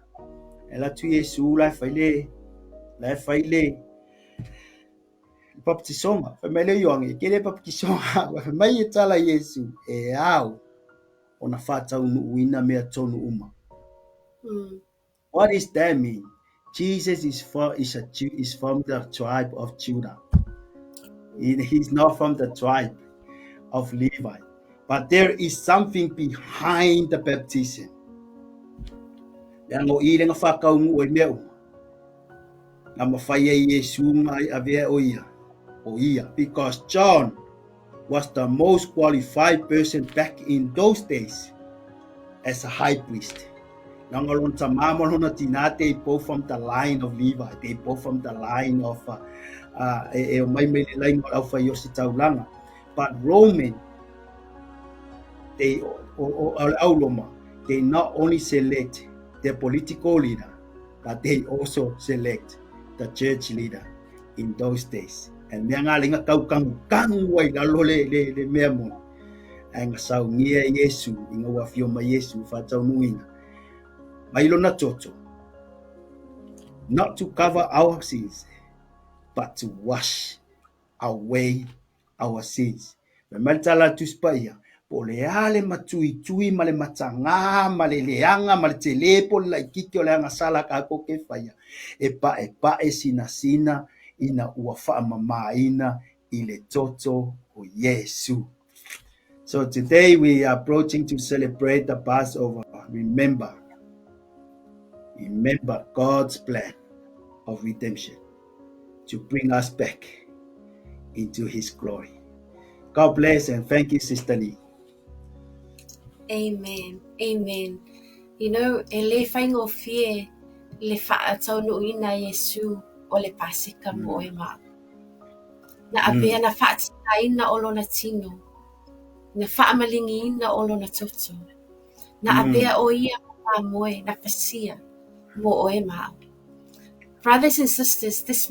Ela tu Yesu la faile baptisoma famele yonge kele baptisoma mai tala Yesu e au ona fata uina me tonu uma. What does that mean? Jesus is from the tribe of Judah. He's not from the tribe of Levi, but there is something behind the baptism. Yango ile nga faka o meu nga mafaya Yesu mai ave oia. Because John was the most qualified person back in those days as a high priest. They both from the line of Levi. They both from the line of but Roman, they not only select their political leader, but they also select the church leader in those days. And me nga linga kau kang wai lalo le memo ang sau ngia Yesu inga wafio ma Yesu fa tau nuinga mailo na toto, not to cover our sins but to wash away our sins. Memaltala tu spaya pole ale matui male matanga male leanga male telepo la kikyo le nga sala ka ko ke faya e pa sina ina uafa mamaina ile toto o Yesu. So today we are approaching to celebrate the Passover. Remember God's plan of redemption to bring us back into his glory. God bless and thank you, Sister Lee. Amen. You know, ele faingo fie le faatau no ina Yesu o le pasika mo e ma. Na avea na faatina ina olo na tino. Na faamalingi ina olo na toto. Na avea o ia moe na pasia mo o e ma. Brothers and sisters, this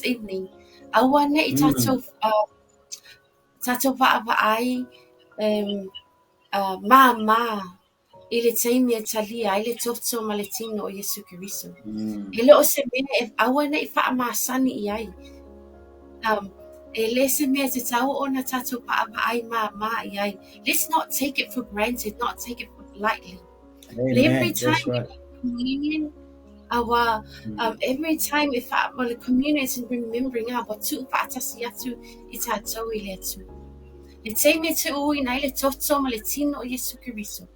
evening, awa ne I tatou vaai ma ile taimi e talia ile toto ma le tino o Yesu Keriso. Ele o se mea awa ne I faamasani I ai. Lese mea te tau o na tatou paʻapaʻai maʻamaʻi ai. Let's not take it for granted, not take it for lightly. Every Amen. time That's we right. do communion, every time if the communion is remembering but tu paatasi atu I tātou I le atu. Le teime te ui nai le toto ma le tino o Yesu Kiriso.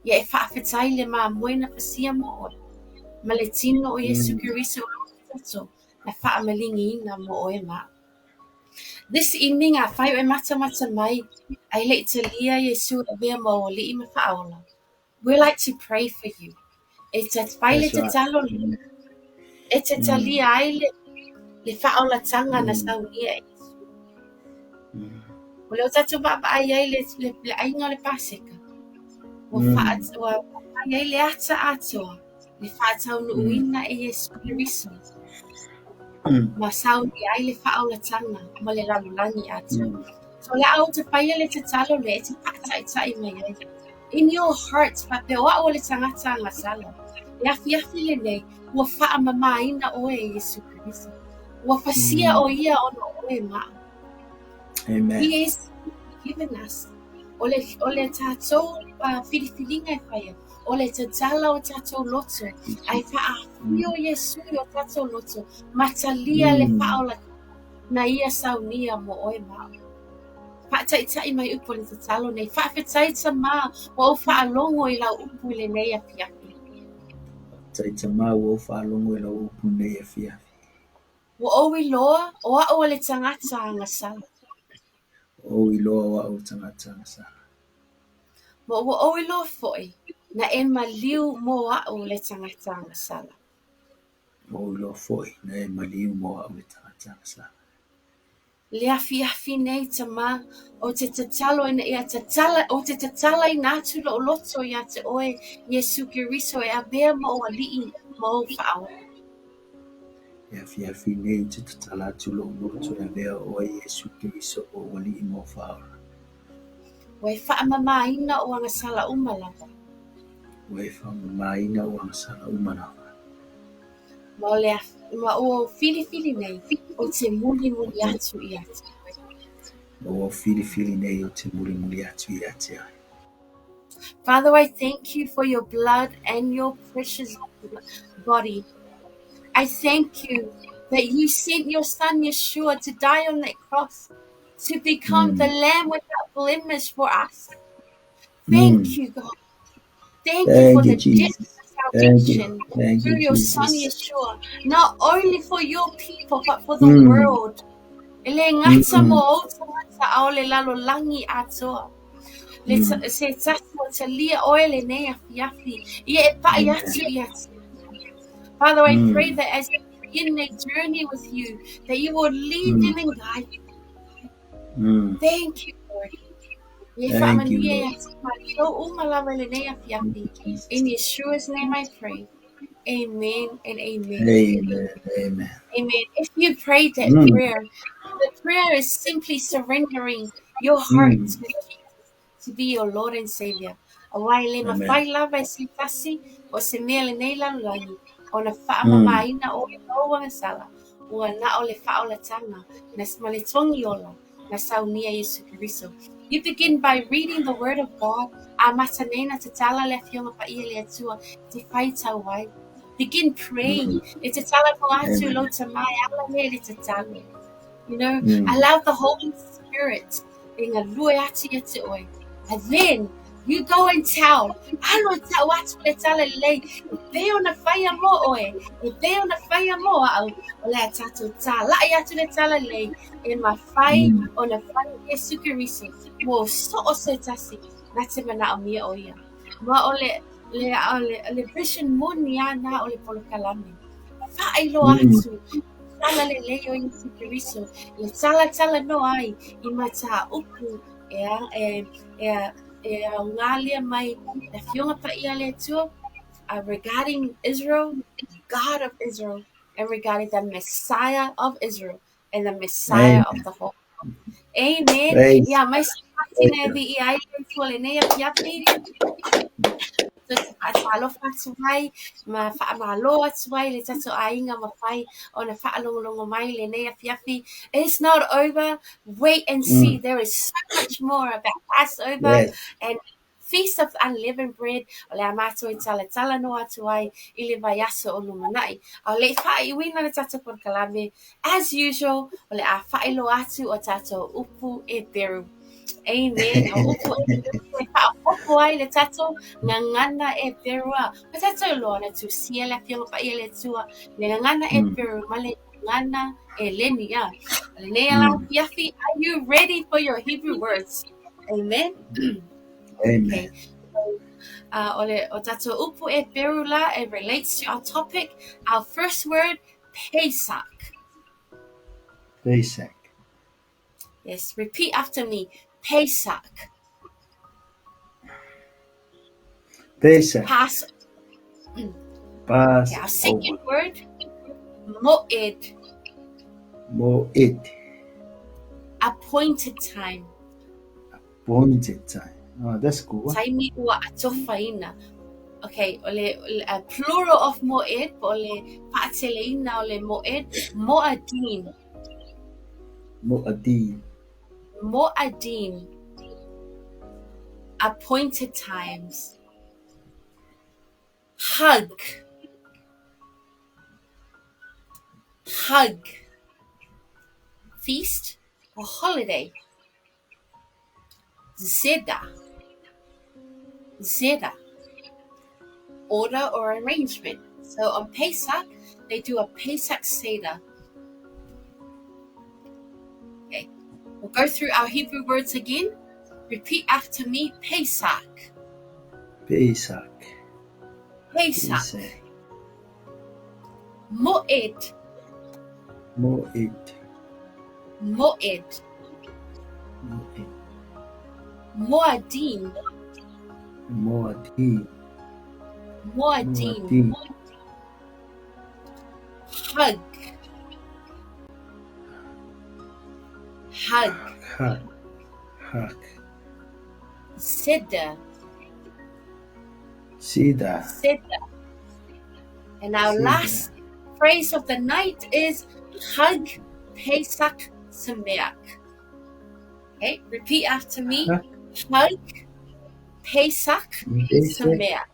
Ia e whaafetai le maamoena pasia mo oe. Ma le tino o Yesu Kiriso o toto na whaamalingi ina mo oe maa. This evening, I whai e mata mai, ai le italia Yesu e vea mo o li ima whaola. We like to pray for you. E te whai le That's te right. talo ni. E te talia ai le whaola tanga na saunia e Yesu. O leo tatu baba ai ai le ainga le paseka. Wa ai ai le ata atoa. Le whaatau no uina e Yesu Kiriso. Ma sauni ai le whaola tanga ma le lalulangi atoa. So le au te whaia le te talo le e te pātai mai ai. In your heart, pa pe oa o le tangata nga sala. Le afi le nei, ua wha mama ina oe e Yesu Kiriso. Ua pasia o ia ono oe maa. Amen. He is given us. O le tātou whiriwhiringa e whaia. O le te tala o tātou loto. Ai wha afi o Yesu o tātou loto. Matalia le whaola na ia saunia mo oe maa. Whaataitai mai upo le te talo nei. Whaafetai ta maa o whaalongo I lau upu le nei a piapi. Taita mau o whaalongo e lau upu nei e whiawhi. Wa owi loa o a o le tangata anga sala. O I loa wa o tangata sa. Wa owi loa foi na e maliu mo a o le tangata anga sala. O I loa foi na e maliu mo a o le tangata sa. Le afi nei ta maa o te tatalo ina ia tatala o te tatala I nātu lo loto ia te oe Yesu Kiriso e a bea mo o alii mo o whao. E a whiawhi nei te tatala tulo o loto e vea o Yesu Kiriso o wali I mo whaora. Wai wha mama ina o anga sala umalawa. Wai whamaina o ansana umanawa. Ma o fili nei o te muli atu I atu. O whiri nei o te muri atu I ate ai. Father, I thank you for your blood and your precious body. I thank you that you sent your son Yeshua to die on that cross to become the lamb without blemish for us. Thank you, God. Thank you for Thank you, the death Jesus. of Thank you. salvation Thank you, through your son Jesus. Yeshua, not only for your people, but for the world. Ele ngata mo o tangata ao le lalo langi atoa. Se tato te lia oele nei afi. Ia e pai atu I atu. Father, I pray that as we begin a journey with you, that you will lead them and guide them. Thank you, Lord. Thank you, Lord. In Yeshua's name I pray. Amen and amen. Amen. Amen. Amen. If you prayed that prayer, the prayer is simply surrendering your heart to Jesus to be your Lord and Savior. Awai le mawhai lava e se tasi o se mea le nei lalulangi o na whaamamaina o e tauanga sala ua na o le whaolatanga na smale tongi ola na saunia Yesu Kiriso. You begin by reading the Word of God. A matanena te tala le fionga pa ia le atua te whai tauai. Begin praying. E te tala po atu lo te mai ala le te tala. You know, allow the Holy Spirit in a lue atu ia te oi. And then you go and tell, ano ta watu le tala lei, e peo na whaia mo oe, e peo na whaia mo au, o le tatu ta, lai atu le tala lei, e ma whai o na whai Yesu Kiriso, mo so o se tasi, na te mana o mia o ia. Ma o le vision mo ni ana o le polo kalame. Whai lo atu, tala le lei o Yesu Kiriso, le tala no ai, I mata upu, ngalia mai na fionga pa ia le tua regarding Israel, God of Israel, and regarding the Messiah of Israel and the Messiah of the whole. Amen. Praise. Yeah, my sapatina vi I le tua le nei piapi. So te whaatalofa atu mai, ma whaamalo atu mai, le tato ainga mawhai o na whaalongolongo mai, le nei afiafi. It's not over. Wait and see. There is so much more about Passover Yes. and Feast of Unleavened Bread. O le amato I tala no atu ai, I le vai aso o lumanai. O le whai wina le tato por kalame. As usual, o le a whaelo atu o tato upu e beru. Amen. O upu e beru e whaopo ai le tato ngangana e berua. O tato loana tu sia le fionga pa ia le tua. Le ngangana e beru ma le ngana e lenia. Le nea la fiafi, are you ready for your Hebrew words? Amen. Amen. Okay. O tato upu e berula, it relates to our topic. Our first word, Pesach. Pesach. Yes, repeat after me. Pesach. Pesach. Passover. Okay, our second Passover. word, Moed. Moed. Appointed time. Appointed time. Oh, that's cool. Taimi ua atofaina. Okay, a plural of Moed, ole paateleina ole Moed, Moadin. Moadin. Moadin. Appointed times. Hug. Hug. Feast or holiday. Zeda. Zeda. Order or arrangement. So on Pesach, they do a Pesach Seder. Okay, we'll go through our Hebrew words again. Repeat after me. Pesach. Pesach. Pesach. Moed. Moed. Moed. Moed. Moadim. Moadin. Moadim. Hug. Hug. Hug. Hug. Seder. Sida. Seder. And our last phrase of the night is Hug Pesach Sameach. Okay, repeat after me. Hug Pesach Sameach.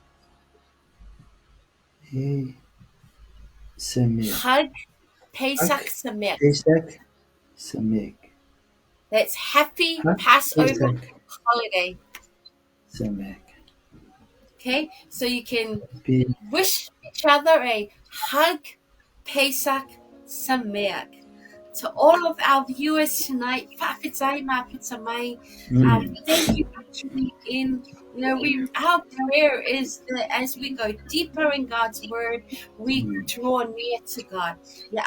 Hug Pesach Sameach. Pesach Sameach. That's happy Passover holiday. Sameach. Okay, so you can wish each other a Hug Pesach Sameach. To all of our viewers tonight, thank you for tuning in. You know, our prayer is that as we go deeper in God's word, we draw near to God. You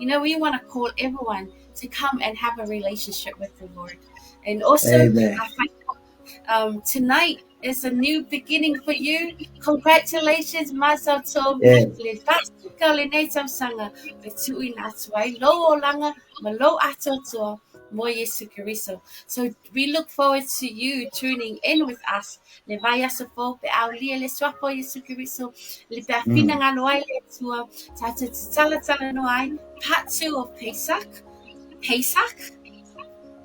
know, we want to call everyone to come and have a relationship with the Lord. And also, I find tonight is a new beginning for you. Congratulations, Mazal Tov. Le Basika le Netam Sanga, Betui Natwai, Lo Langa, Malo Atoto, Mo Yesu Kariso. So we look forward to you tuning in with us. Le Vaya Sofo, Be Aulia, Le Swapo Yesu Kariso, Le Bafina Nganoai, Le Tua, Tata Tala Tala Noai, part 2 of Pesach. Pesach?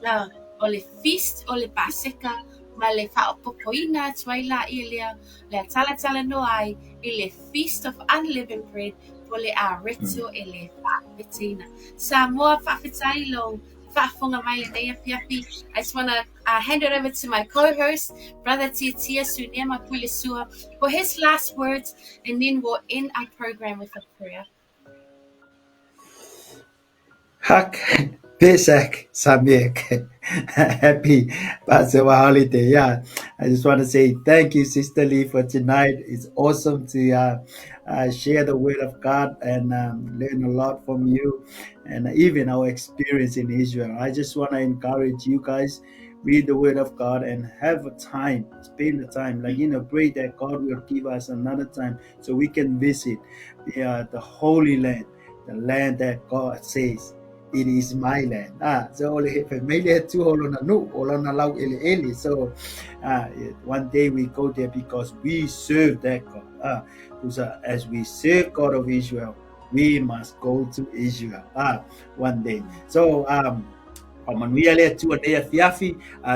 No. O le feast o le paseka ma le whaopopoina tuaila I le tala no ai I le feast of unleavened bread po le a reto e le whapetina. Sa moa whawhetai lo whafonga mai le nei apiapi. I just want to hand it over to my co-host, Brother Tiatia, Sunia, Mapuilesua, for his last words, and then we'll end our program with a prayer. Hak Pesach Sameach. Happy Passover holiday. Yeah, I just want to say thank you, Sister Lee, for tonight. It's awesome to share the word of God and learn a lot from you and even our experience in Israel. I just want to encourage you guys, read the word of God and have a time, spend the time, pray that God will give us another time so we can visit the Holy Land, the land that God says it is my land. So ole familiar to olona no olona lau ele. So one day we go there because we serve that God. Because as we serve God of Israel, we must go to Israel one day. So Manuia le tu ane fiafi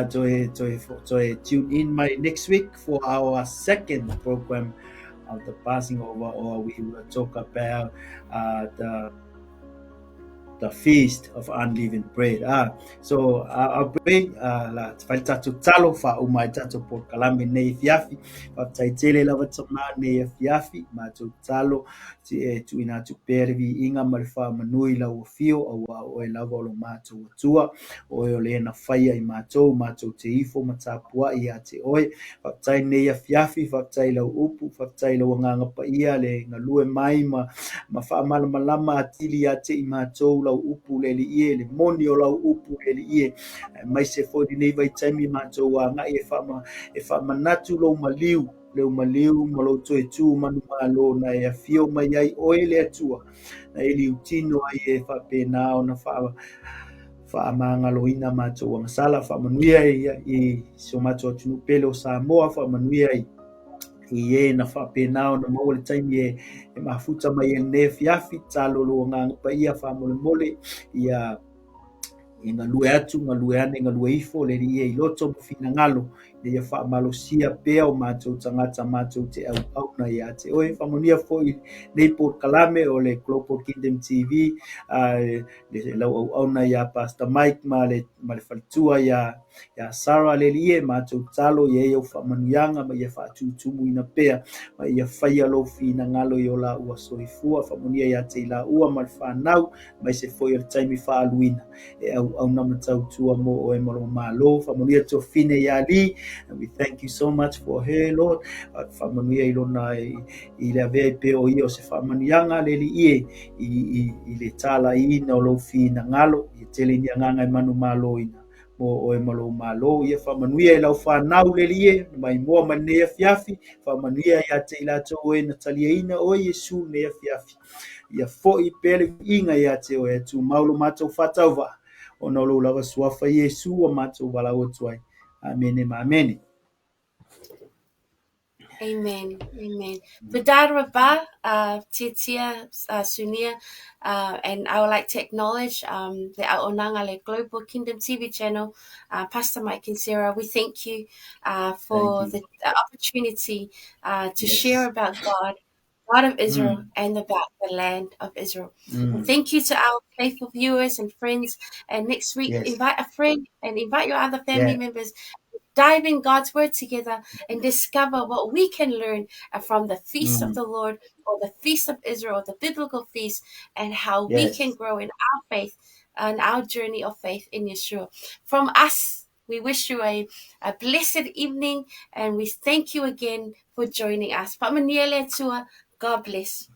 to tune in my next week for our second program of the passing over, or we will talk about the feast of unleavened bread. So I'll bring la falta to talo fa umai tato por kalame ne fiafi fa taitele la watama ne fiafi ma to talo tu ina tu pervi inga malfa manui la wafio o la volo mato tua o le na faia I mato te ifo matapua I ate oi fa tai ne fiafi fa tai la upu fa tai la nganga pa ia le ngalue mai ma fa malama atili ate I mato lau upu le ie le moni o lau upu le ie mai se fo di nei vai taimi mato wa nga e fa manatu lo maliu le maliu mo lo to tu manu malo na e fio mai ai oile atua na ili utino ai e fa pena o na fa manga lo ina mato wa sala fa manuia I so mato tunu pelo sa moa fa manuia I na fa pena na mo le taimi e mafuta mai ne fiafi talo lo nga pa ia fa mole ia inga lue atu ngalue ane ngalue ifo le ia I loto fina ngalo ia fa malosia pea o matou tangata matou te au na ia te oi famonia foi nei por kalame o le Global Kingdom TV le lau au na ia Pastor Mike ma le faltua ia Sarah le ie matou talo ia o famanianga ma ia fa tumu ina pea ma ia faia lo fina ngalo I ola ua soifua famonia ia te la ua mal fanau mai se foi o taimi fa aluina au na matau tua mo o e malo famonia to fine ia li. And we thank you so much for her, Lord. Whamanuia I lona I le avea pe o ia o se whamanianga le li I le tala ina o lo fina ngalo I tele ni anganga I manu malo ina mo o e malo ia whamanuia I lau whanau le li mai moa manea fiafi whamanuia I ate I lato o e na talia ina o Yesu nea fiafi ia fo I pele inga I ate o e tu maulo matou whatauwa o na lo lava suafa Yesu o matou wala o tuai. Amen. Amen. Amen. Bedara ba, Tiatia, Sunia, and I would like to acknowledge the Aonangale Global Kingdom TV channel, Pastor Mike and Sarah. We thank you for the opportunity to share about God of Israel, and about the land of Israel. And thank you to our faithful viewers and friends. And next week, invite a friend and invite your other family members. Dive in God's word together and discover what we can learn from the feast of the Lord, or the feast of Israel, or the biblical feast, and how we can grow in our faith and our journey of faith in Yeshua. From us, we wish you a blessed evening, and we thank you again for joining us. God bless.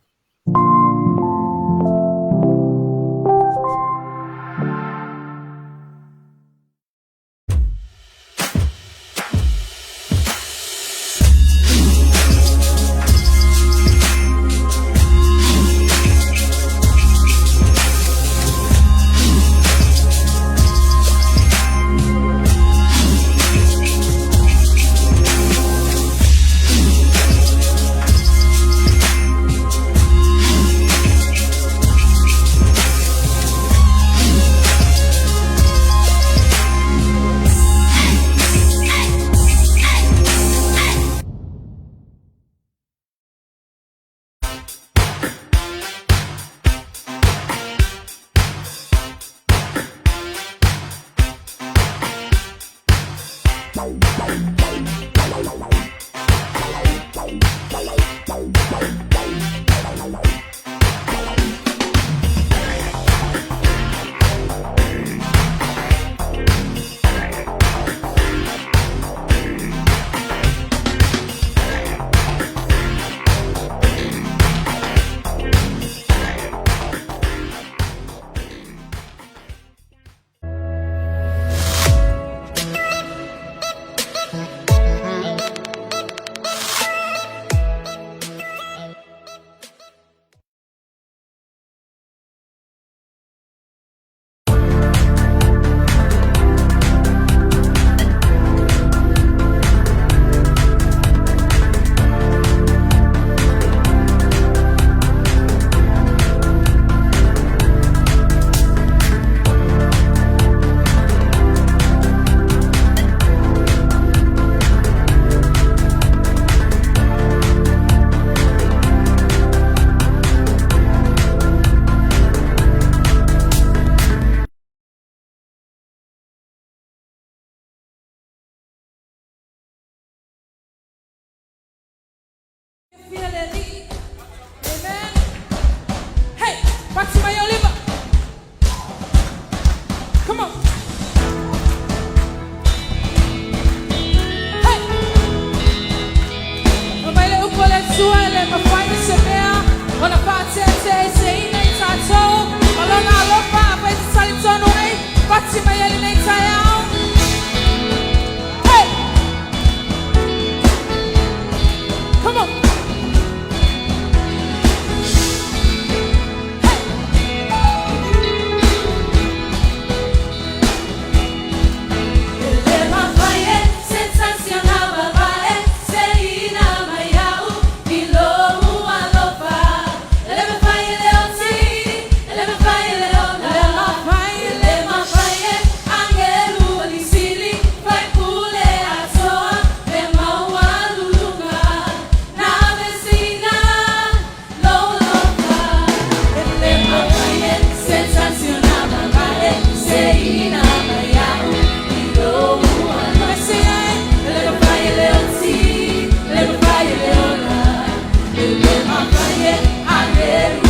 Hallelujah.